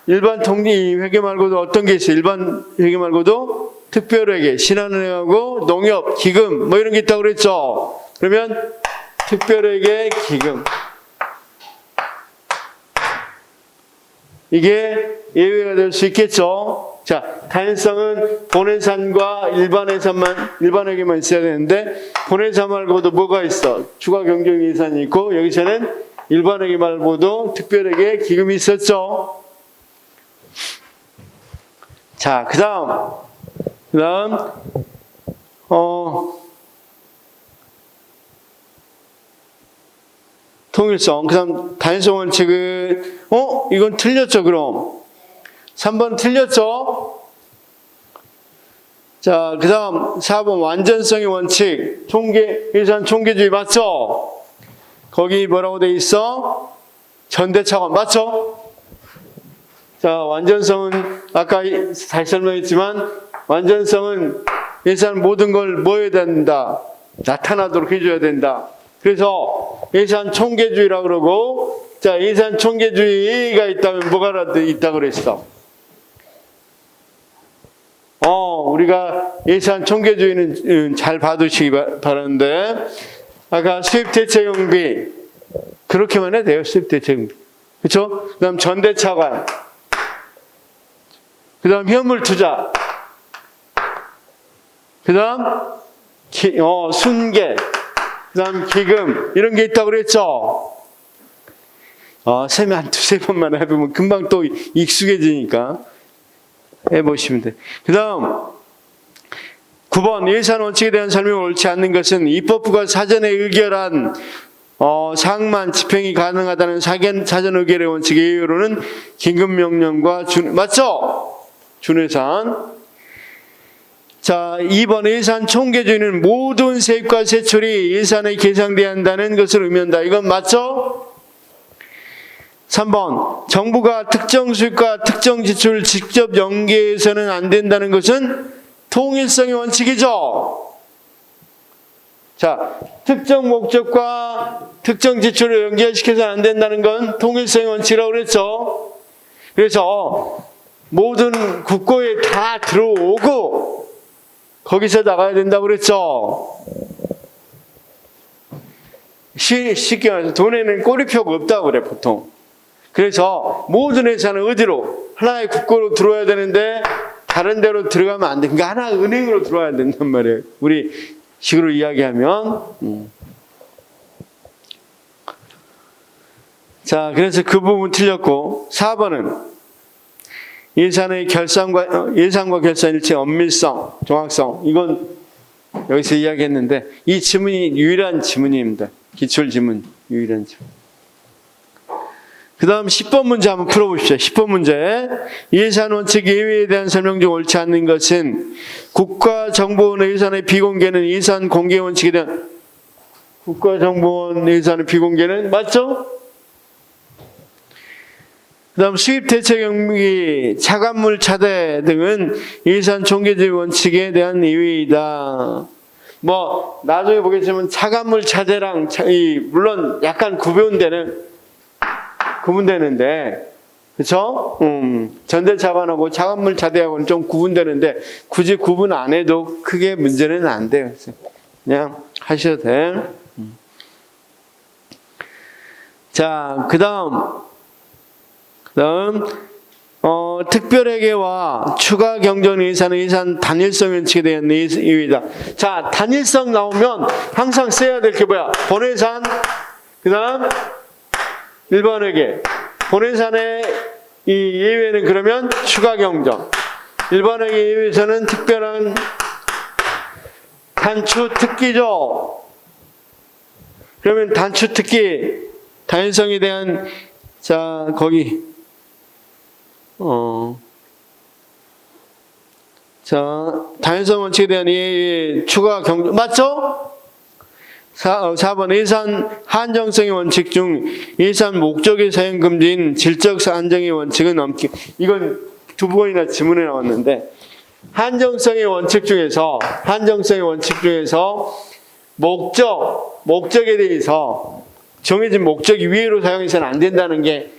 일반 회계 말고도 어떤 게 있어? 일반 회계 말고도 특별회계, 신한은행하고 농협, 기금 뭐 이런 게 있다고 그랬죠. 그러면 특별회계, 기금 이게 예외가 될 수 있겠죠. 자, 단일성은 본예산과 일반 회계만 있어야 되는데 본예산 말고도 뭐가 있어? 추가 경정 예산이 있고 여기서는 일반 회계 말고도 특별회계, 기금이 있었죠. 자, 그다음 통일성. 그다음 단일성 원칙은 이건 틀렸죠. 그럼 3번 틀렸죠? 자, 그 다음 4번 완전성의 원칙. 예산 총계주의 맞죠? 거기 뭐라고 돼 있어? 전대차관 맞죠? 자, 완전성은 아까 다시 설명했지만 완전성은 예산 모든 걸 뭐 해야 된다? 나타나도록 해줘야 된다. 그래서 예산 총계주의라고 그러고, 자, 예산 총계주의가 있다면 뭐가 있다고 그랬어? 우리가 예산 총계주의는 잘 봐두시기 바라는데, 아까 수입대체경비, 그렇게만 해도 돼요, 수입대체경비. 그쵸? 그 다음 전대차관, 그 다음 현물투자, 그 다음 순계, 그 다음 기금, 이런 게 있다고 그랬죠? 셈이 한 두세 번만 해보면 금방 또 익숙해지니까 해보시면 돼. 그 다음 9번 예산 원칙에 대한 설명이 옳지 않는 것은 입법부가 사전에 의결한 사항만 집행이 가능하다는 사전 의결의 원칙의 이유로는 긴급명령과 맞죠? 준예산. 자, 2번 예산 총계주의는 모든 세입과 세출이 예산에 계상돼야 한다는 것을 의미한다. 이건 맞죠? 3번 정부가 특정 수입과 특정 지출을 직접 연계해서는 안 된다는 것은 통일성의 원칙이죠. 자, 특정 목적과 특정 지출을 연계시켜서는 안 된다는 건 통일성의 원칙이라고 그랬죠. 그래서 모든 국고에 다 들어오고 거기서 나가야 된다고 그랬죠. 쉽게 말해서 돈에는 꼬리표가 없다고 그래 보통. 그래서 모든 회사는 어디로? 하나의 국고로 들어와야 되는데 다른 데로 들어가면 안 돼. 그러니까 하나 은행으로 들어와야 된단 말이에요. 우리 식으로 이야기하면. 자, 그래서 그 부분 틀렸고 4번은 예산의 예산과 결산 일체 엄밀성, 정확성. 이건 여기서 이야기했는데 이 지문이 유일한 지문입니다. 기출 지문 유일한 지문. 그 다음 10번 문제 한번 풀어보십시오. 10번 문제. 예산 원칙 예외에 대한 설명 중 옳지 않는 것은 국가정보원 예산의 비공개는 예산 공개 원칙에 대한 국가정보원 예산의 비공개는 맞죠? 그 다음 수입대체경비, 차관물 차대 등은 예산 총계주의 원칙에 대한 예외이다. 뭐 나중에 보겠지만 차관물 차대랑 물론 약간 구분되는데 그렇죠? 전대차관하고 차관물 차대하고는 좀 구분되는데 굳이 구분 안 해도 크게 문제는 안 돼요. 그냥 하셔도 돼. 자, 그다음 특별회계와 추가 경정 예산은 예산 단일성 원칙에 대한 예외이다. 자, 단일성 나오면 항상 써야 될 게 뭐야? 본예산, 그다음 일반 회계. 본예산의 이 예외는 그러면 추가 경정. 일반 회계 예외에서는 특별한 단추 특기죠. 그러면 단추 특기, 단일성에 대한 자, 거기 자, 단일성 원칙에 대한 예외 추가 경정 맞죠? 4번 예산 한정성의 원칙 중 예산 목적의 사용 금지인 질적 한정의 원칙은 이건 두 번이나 지문에 나왔는데 한정성의 원칙 중에서 목적에 대해서 정해진 목적 이외로 사용해서는 안 된다는 게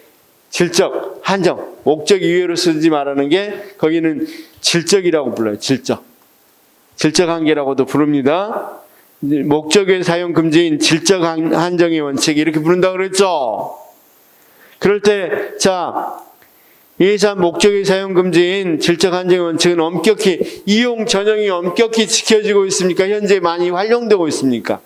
질적 한정, 목적 이외로 쓰지 말라는 게 거기는 질적이라고 불러요. 질적 한계라고도 부릅니다. 목적의 사용 금지인 질적 한정의 원칙 이렇게 부른다고 그랬죠. 그럴 때 자, 예산 목적의 사용 금지인 질적 한정의 원칙은 엄격히 이용 전형이 엄격히 지켜지고 있습니까? 현재 많이 활용되고 있습니까?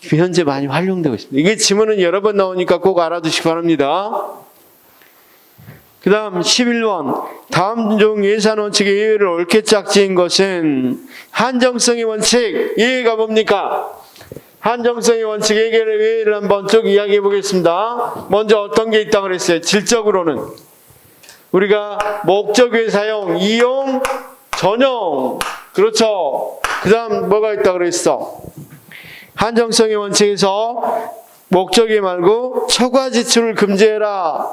현재 많이 활용되고 있습니다. 이게 지문은 여러 번 나오니까 꼭 알아두시기 바랍니다. 그 다음 11번 다음 중 예산 원칙의 예외를 옳게 짝지은 것은 한정성의 원칙 예외가 뭡니까? 한정성의 원칙 예외를 한번 쭉 이야기해 보겠습니다. 먼저 어떤 게 있다고 그랬어요? 질적으로는 우리가 목적의 사용, 이용, 전용. 그렇죠. 그 다음 뭐가 있다 그랬어? 한정성의 원칙에서 목적이 말고 초과 지출을 금지해라.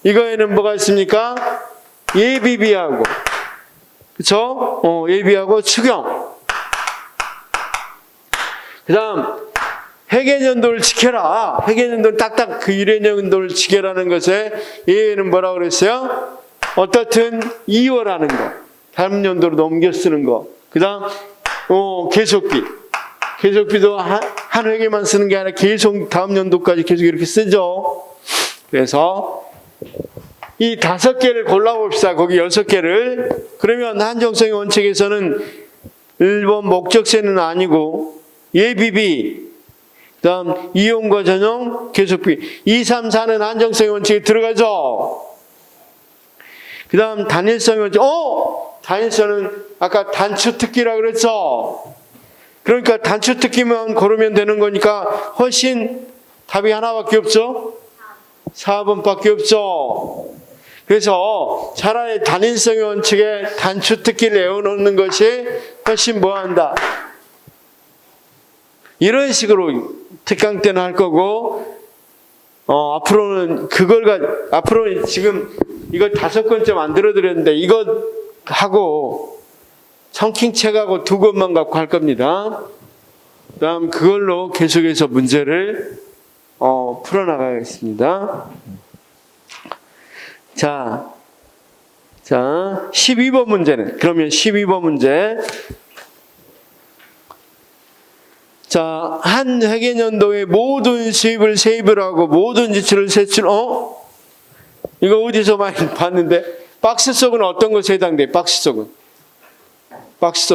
이거에는 뭐가 있습니까? 예비비하고, 그쵸? 예비하고 추경. 그 다음, 회계연도를 지켜라. 회계연도를 딱딱 그 일회연도를 지켜라는 것에 예에는 뭐라고 그랬어요? 어떻든 이월하는 거. 다른 연도로 넘겨 쓰는 거. 그 다음, 계속비. 계속비도 한 회계만 쓰는 게 아니라 계속 다음 연도까지 계속 이렇게 쓰죠. 그래서 이 5개를 골라봅시다. 거기 6개를. 그러면 한정성의 원칙에서는 1번 목적세는 아니고 예비비, 그 다음 이용과 전용, 계속비. 2, 3, 4는 한정성의 원칙에 들어가죠. 그 다음 단일성의 원칙. 단일성은 아까 단추특기라 그랬죠. 그러니까 단추특기만 고르면 되는 거니까 훨씬 답이 하나밖에 없죠. 4번밖에 없죠. 그래서 차라리 단일성의 원칙에 단추특기를 외워놓는 것이 훨씬 뭐한다. 이런 식으로 특강 때는 할 거고, 앞으로는 앞으로는 지금 이거 5권째 만들어 드렸는데 이거 하고 청킹책하고 2권만 갖고 할 겁니다. 그 다음 그걸로 계속해서 문제를 풀어나가겠습니다. 자, 12번 문제는, 그러면 12번 문제. 자, 한 회계연도에 모든 수입을 세입을 하고 모든 지출을 세출, 이거 어디서 많이 봤는데, 박스 속은 어떤 것에 해당돼? 박스 속은. 박스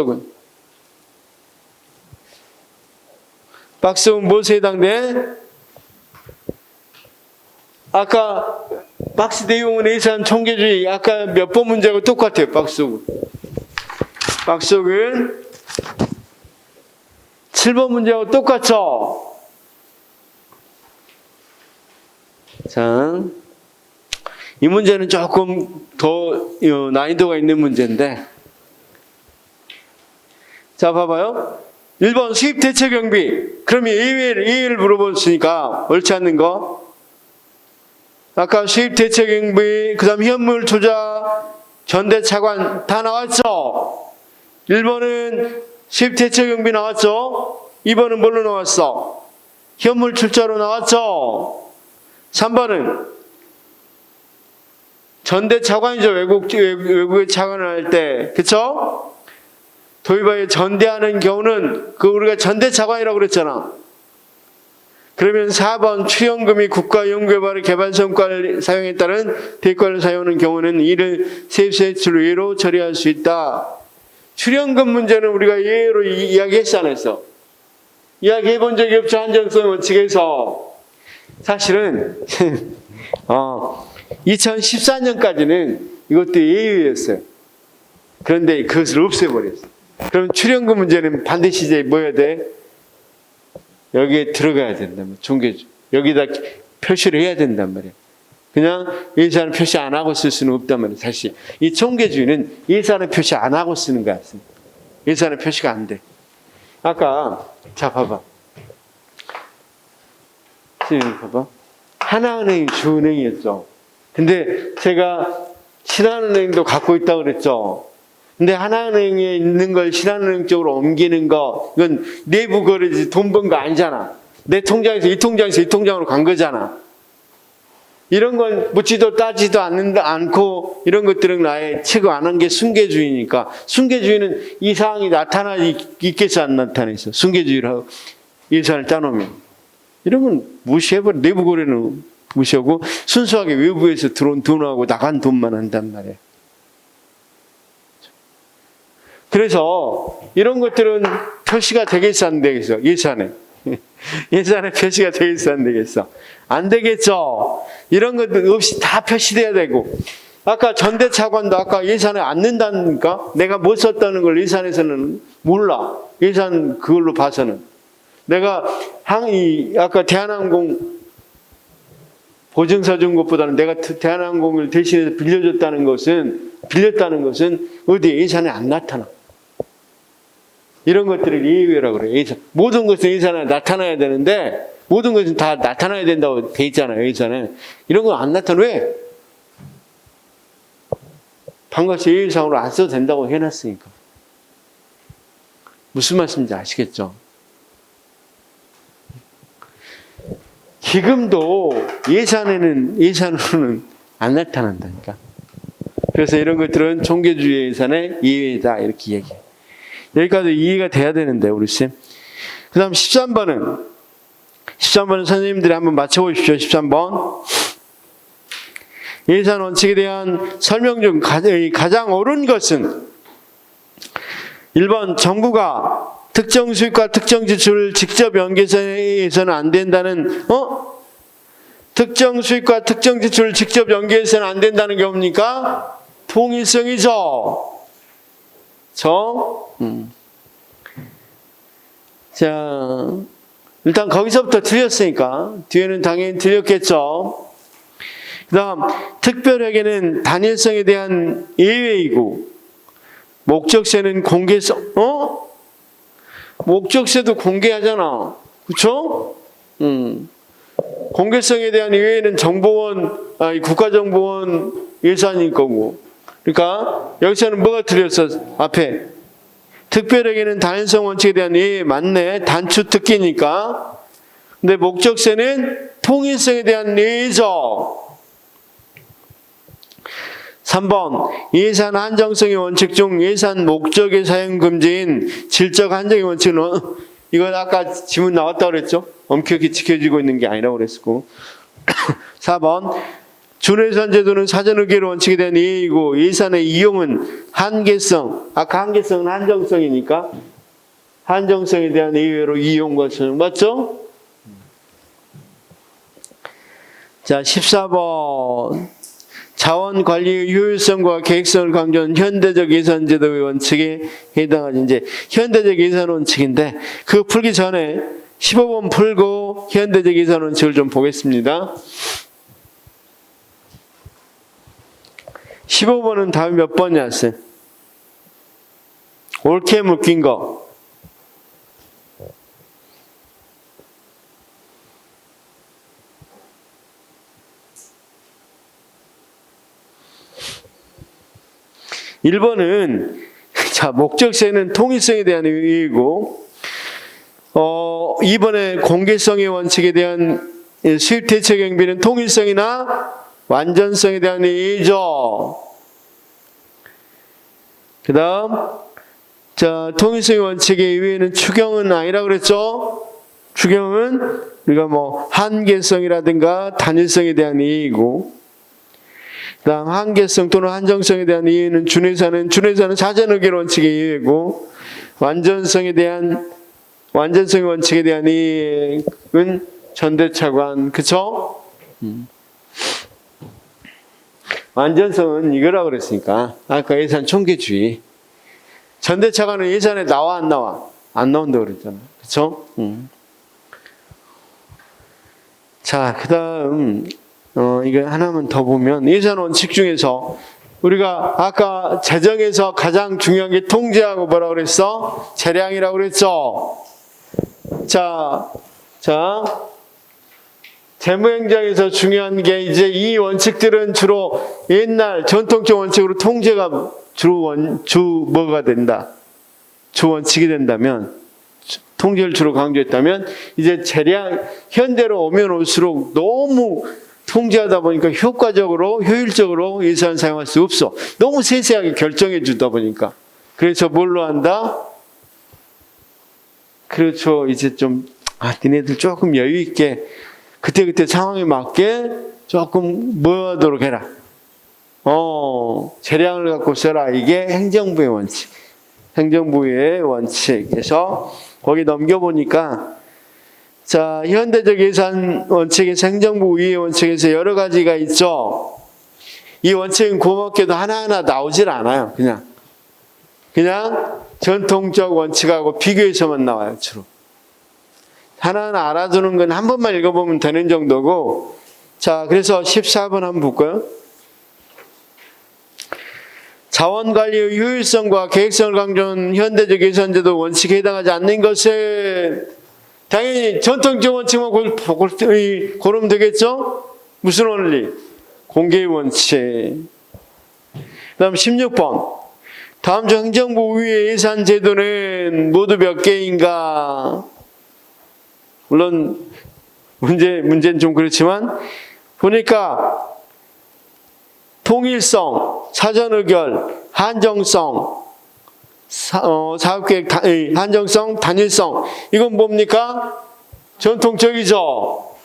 속은 무엇에 해당돼? 아까 박스 내용은 예산 총계주의 아까 몇 번 문제하고 똑같아요. 박스 속은 7번 문제하고 똑같죠. 자, 이 문제는 조금 더 난이도가 있는 문제인데, 자 봐봐요. 1번 수입 대체 경비. 그러면 예외를 물어봤으니까 옳지 않는 거. 아까 수입 대체 경비, 그 다음 현물 투자, 전대 차관 다 나왔죠? 1번은 수입 대체 경비 나왔죠? 2번은 뭘로 나왔어? 현물 출자로 나왔죠? 3번은 전대 차관이죠. 외국에 차관을 할 때. 그쵸? 도입하에 전대하는 경우는 우리가 전대 차관이라고 그랬잖아. 그러면 4번 출연금이 국가연구개발의 개발성과를 사용에 따른 대가를 사용하는 경우는 이를 세입세출로 예로 처리할 수 있다. 출연금 문제는 우리가 예로 이야기했지 않았어? 이야기해 본 적이 없죠. 한정성 원칙에서. 사실은 2014년까지는 이것도 예외였어요. 그런데 그것을 없애버렸어요. 그럼 출연금 문제는 반드시 이제 뭐 해야 돼? 여기에 들어가야 된단 말이야. 여기다 표시를 해야 된단 말이야. 그냥 예산을 표시 안 하고 쓸 수는 없단 말이야. 사실 이 총계주의는 예산을 표시 안 하고 쓰는 거야. 예산을 표시가 안 돼. 아까 자 봐봐. 지금 봐봐. 하나은행이 주은행이었죠. 근데 제가 신한은행도 갖고 있다고 그랬죠. 근데 하나은행에 있는 걸 신한은행 쪽으로 옮기는 거, 이건 내부 거래지 돈 번 거 아니잖아. 내 통장에서 이 통장으로 간 거잖아. 이런 건 묻지도 따지도 않고 이런 것들은 나의 체크 안 한 게 순계주의니까. 순계주의는 이 사항이 나타나 있겠어 안 나타나있어. 순계주의라고 예산을 짜놓으면. 이런 건 무시해버려. 내부 거래는 무시하고 순수하게 외부에서 들어온 돈하고 나간 돈만 한단 말이야. 그래서 이런 것들은 표시가 되겠어 안 되겠어? 예산에 표시가 되겠어 안 되겠어? 안 되겠죠. 이런 것들 없이 다 표시돼야 되고, 아까 전대차관도 아까 예산에 안 넣는다니까. 내가 못 썼다는 걸 예산에서는 몰라. 예산 그걸로 봐서는. 내가 아까 대한항공 보증서 준 것보다는 내가 대한항공을 대신해서 빌렸다는 것은 어디 예산에 안 나타나. 이런 것들을 예외라고 그래요. 예산. 모든 것은 예산에 나타나야 되는데 모든 것은 다 나타나야 된다고 돼 있잖아요. 예산에. 이런 건 안 나타나. 왜? 반값이 예외상으로 안 써도 된다고 해놨으니까. 무슨 말씀인지 아시겠죠? 기금도 예산으로는 안 나타난다니까. 그래서 이런 것들은 총계주의 예산의 예외다 이렇게 얘기해요. 여기까지 이해가 돼야 되는데 우리 쌤. 그 다음 13번은 선생님들이 한번 맞춰보십시오. 13번. 예산 원칙에 대한 설명 중 가장 옳은 것은 1번 정부가 특정 수익과 특정 지출을 직접 연계해서는 안 된다는 특정 수익과 특정 지출을 직접 연계해서는 안 된다는 게 뭡니까? 통일성이죠. 자, 일단 거기서부터 틀렸으니까 뒤에는 당연히 틀렸겠죠. 그 다음 특별회계는 단일성에 대한 예외이고 목적세는 공개성. 목적세도 공개하잖아. 그렇죠? 공개성에 대한 예외는 국가정보원 예산일 거고. 그러니까 여기서는 뭐가 틀렸어? 앞에 특별회계는 단일성 원칙에 대한 예외 맞네. 단추 특기니까. 근데 목적세는 통일성에 대한 예외죠. 3번 예산 한정성의 원칙 중 예산 목적의 사용 금지인 질적 한정의 원칙은 이건 아까 지문 나왔다고 그랬죠? 엄격히 지켜지고 있는 게 아니라고 그랬고 4번 준예산 제도는 사전 의결 원칙에 대한 예의이고 예산의 이용은 한계성, 아까 한계성은 한정성이니까 한정성에 대한 예외로 이용 것은 맞죠? 자 14번 자원 관리의 효율성과 계획성을 강조한 현대적 예산 제도의 원칙에 해당하는 이제 현대적 예산 원칙인데 그거 풀기 전에 15번 풀고 현대적 예산 원칙을 좀 보겠습니다. 15번은 답이 몇 번이야, 쌤? 옳게 묶인 거. (1번은) 자 목적세는 통일성에 대한 의의고 2번에 공개성의 원칙에 대한 수입 대책 경비는 통일성이나 완전성에 대한 의의죠. 그 다음 자 통일성의 원칙의 의의는 추경은 아니라고 그랬죠. 추경은 우리가 뭐 한계성이라든가 단일성에 대한 의의고 그다음 한계성 또는 한정성에 대한 이해는 준예산은 사전 의결 원칙의 이해고 완전성의 원칙에 대한 이해는 전대차관 그쵸? 완전성은 이거라고 그랬으니까 아까 예산 총계주의 전대차관은 예산에 나와 안 나와? 안 나온다고 그랬잖아 그쵸? 자 그 다음 이거 하나만 더 보면 예산 원칙 중에서 우리가 아까 재정에서 가장 중요한 게 통제하고 뭐라고 그랬어? 재량이라고 그랬죠? 자, 재무행정에서 중요한 게 이제 이 원칙들은 주로 옛날 전통적 원칙으로 통제가 뭐가 된다. 주 원칙이 된다면 통제를 주로 강조했다면 이제 재량 현대로 오면 올수록 너무 통제하다 보니까 효율적으로 예산 사용할 수 없어. 너무 세세하게 결정해 주다 보니까. 그래서 뭘로 한다? 그렇죠. 이제 좀, 니네들 조금 여유 있게, 그때 상황에 맞게 조금 모아도록 해라. 재량을 갖고 써라. 이게 행정부의 원칙. 행정부의 원칙에서 거기 넘겨보니까 자, 현대적 예산 원칙에서 행정부 위의 원칙에서 여러 가지가 있죠. 이 원칙은 고맙게도 하나하나 나오질 않아요. 그냥 전통적 원칙하고 비교해서만 나와요. 주로. 하나하나 알아두는 건 한 번만 읽어보면 되는 정도고 자, 그래서 14번 한번 볼까요? 자원관리의 효율성과 계획성을 강조한 현대적 예산제도 원칙에 해당하지 않는 것은 당연히 전통적 원칙만 고르면 되겠죠? 무슨 원리? 공개의 원칙. 그 다음 16번. 다음 중 행정부 우위의 예산제도는 모두 몇 개인가? 물론 문제는 좀 그렇지만 보니까 통일성, 사전의결, 한정성, 사업계획 한정성, 단일성. 이건 뭡니까? 전통적이죠.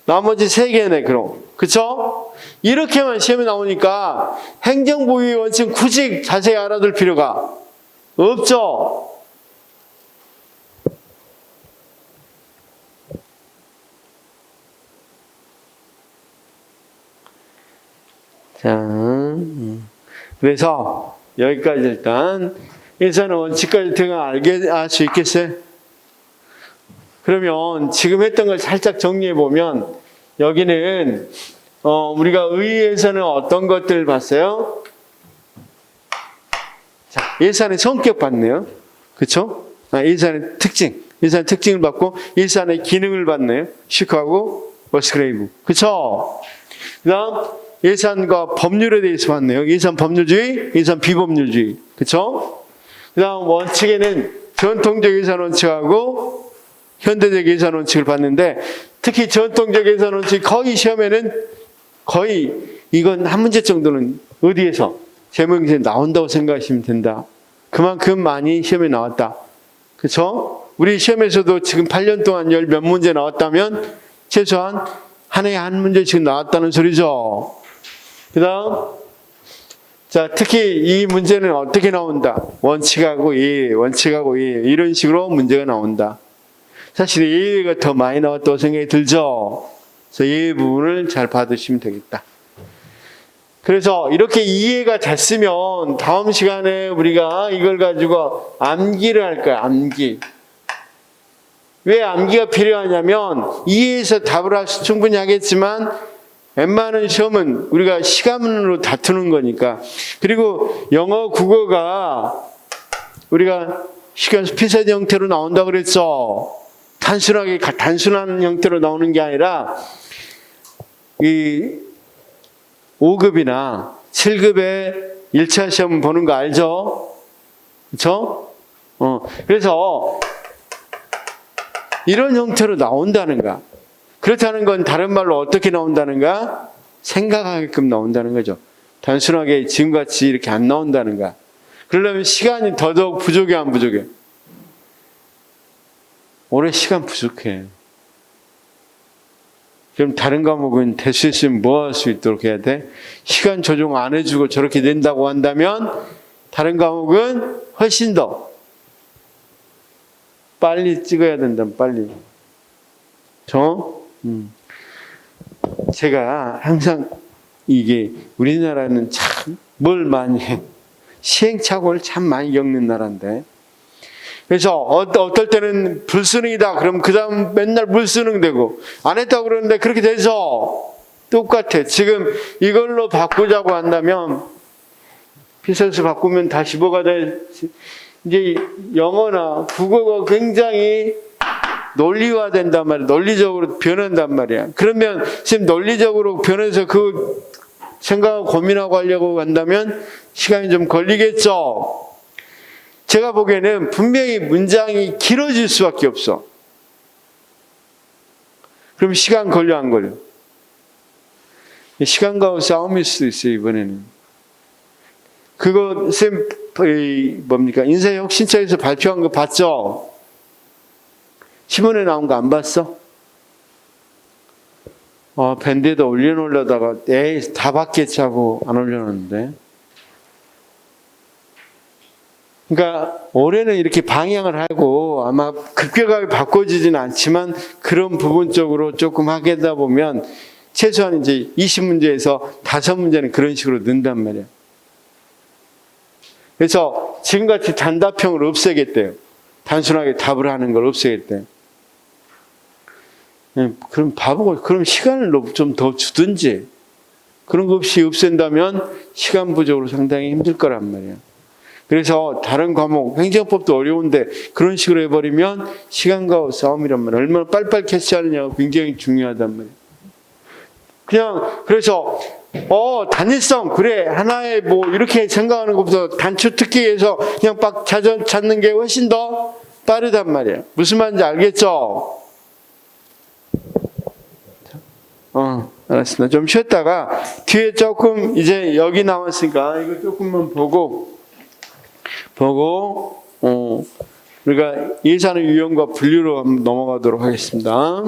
나머지 3개네 그럼. 그쵸? 이렇게만 시험에 나오니까 행정부의 원칙 굳이 자세히 알아둘 필요가 없죠. 자, 그래서 여기까지 일단 예산의 원칙까지 들어가 알 수 있겠어요? 그러면 지금 했던 걸 살짝 정리해 보면 여기는 우리가 의회에서는 어떤 것들을 봤어요? 자, 예산의 성격 봤네요. 그렇죠? 예산의 특징을 봤고 예산의 기능을 봤네요. 시크하고 머스그레이브. 그렇죠? 그다음 예산과 법률에 대해서 봤네요. 예산 법률주의, 예산 비법률주의. 그렇죠? 그다음 원칙에는 전통적 예산 원칙하고 현대적 예산 원칙을 봤는데 특히 전통적 예산 원칙 거의 시험에는 거의 이건 한 문제 정도는 어디에서 제목에서 나온다고 생각하시면 된다. 그만큼 많이 시험에 나왔다. 그렇죠? 우리 시험에서도 지금 8년 동안 10 몇 문제 나왔다면 최소한 한 해에 한 문제씩 나왔다는 소리죠. 그 다음, 자, 특히 이 문제는 어떻게 나온다? 원칙하고 이런 식으로 문제가 나온다. 사실 예외가 더 많이 나왔다고 생각이 들죠? 그래서 예외 부분을 잘 받으시면 되겠다. 그래서 이렇게 이해가 됐으면 다음 시간에 우리가 이걸 가지고 암기를 할 거야, 암기. 왜 암기가 필요하냐면 이해해서 답을 할 수 충분히 하겠지만 웬만한 시험은 우리가 시간으로 다투는 거니까. 그리고 영어, 국어가 우리가 시간 피사지 형태로 나온다고 그랬죠. 단순한 형태로 나오는 게 아니라 이 5급이나 7급의 1차 시험 보는 거 알죠? 그렇죠? 그래서 이런 형태로 나온다는가? 그렇다는 건 다른 말로 어떻게 나온다는가? 생각하게끔 나온다는 거죠. 단순하게 지금같이 이렇게 안 나온다는가? 그러려면 시간이 더더욱 부족해, 안 부족해? 올해 시간 부족해. 그럼 다른 과목은 될 수 있으면 뭐 할 수 있도록 해야 돼? 시간 조정 안 해주고 저렇게 된다고 한다면 다른 과목은 훨씬 더 빨리 찍어야 된다, 빨리. 제가 항상 이게 우리나라는 참 뭘 많이 해. 시행착오를 참 많이 겪는 나라인데. 그래서 어떨 때는 불수능이다. 그럼 그 다음 맨날 불수능 되고 안 했다고 그러는데 그렇게 돼서 똑같아. 지금 이걸로 바꾸자고 한다면 피서스 바꾸면 다시 뭐가 돼? 이제 영어나 국어가 굉장히 논리화된단 말이야. 논리적으로 변한단 말이야. 그러면 지금 논리적으로 변해서 그 생각하고 고민하고 하려고 한다면 시간이 좀 걸리겠죠. 제가 보기에는 분명히 문장이 길어질 수밖에 없어. 그럼 시간 걸려 안 걸려? 시간과 싸움일 수도 있어요, 이번에는. 그거 뭡니까? 인사혁신처에서 발표한 거 봤죠? 신문에 나온 거 안 봤어? 밴드에다 올려놓으려다가 에이 다 봤겠지 하고 안 올려놨는데. 그러니까 올해는 이렇게 방향을 하고 아마 급격하게 바꿔지지는 않지만 그런 부분적으로 조금 하게다 보면 최소한 이제 20문제에서 5문제는 그런 식으로 넣는단 말이야. 그래서 지금같이 단답형을 없애겠대요. 단순하게 답을 하는 걸 없애겠대요. 예, 그럼 바보고 그럼 시간을 좀 더 주든지 그런 거 없이 없앤다면 시간 부족으로 상당히 힘들 거란 말이에요. 그래서 다른 과목 행정법도 어려운데 그런 식으로 해버리면 시간과 싸움이란 말이에요. 얼마나 빨리빨리 캐치하느냐가 굉장히 중요하단 말이에요. 그냥 그래서 단일성 그래 하나의 뭐 이렇게 생각하는 것보다 단추 특기에서 그냥 빡 찾는 게 훨씬 더 빠르단 말이에요. 무슨 말인지 알겠죠? 알았습니다. 좀 쉬었다가 뒤에 조금 이제 여기 나왔으니까 이거 조금만 보고 우리가 예산의 유형과 분류로 넘어가도록 하겠습니다.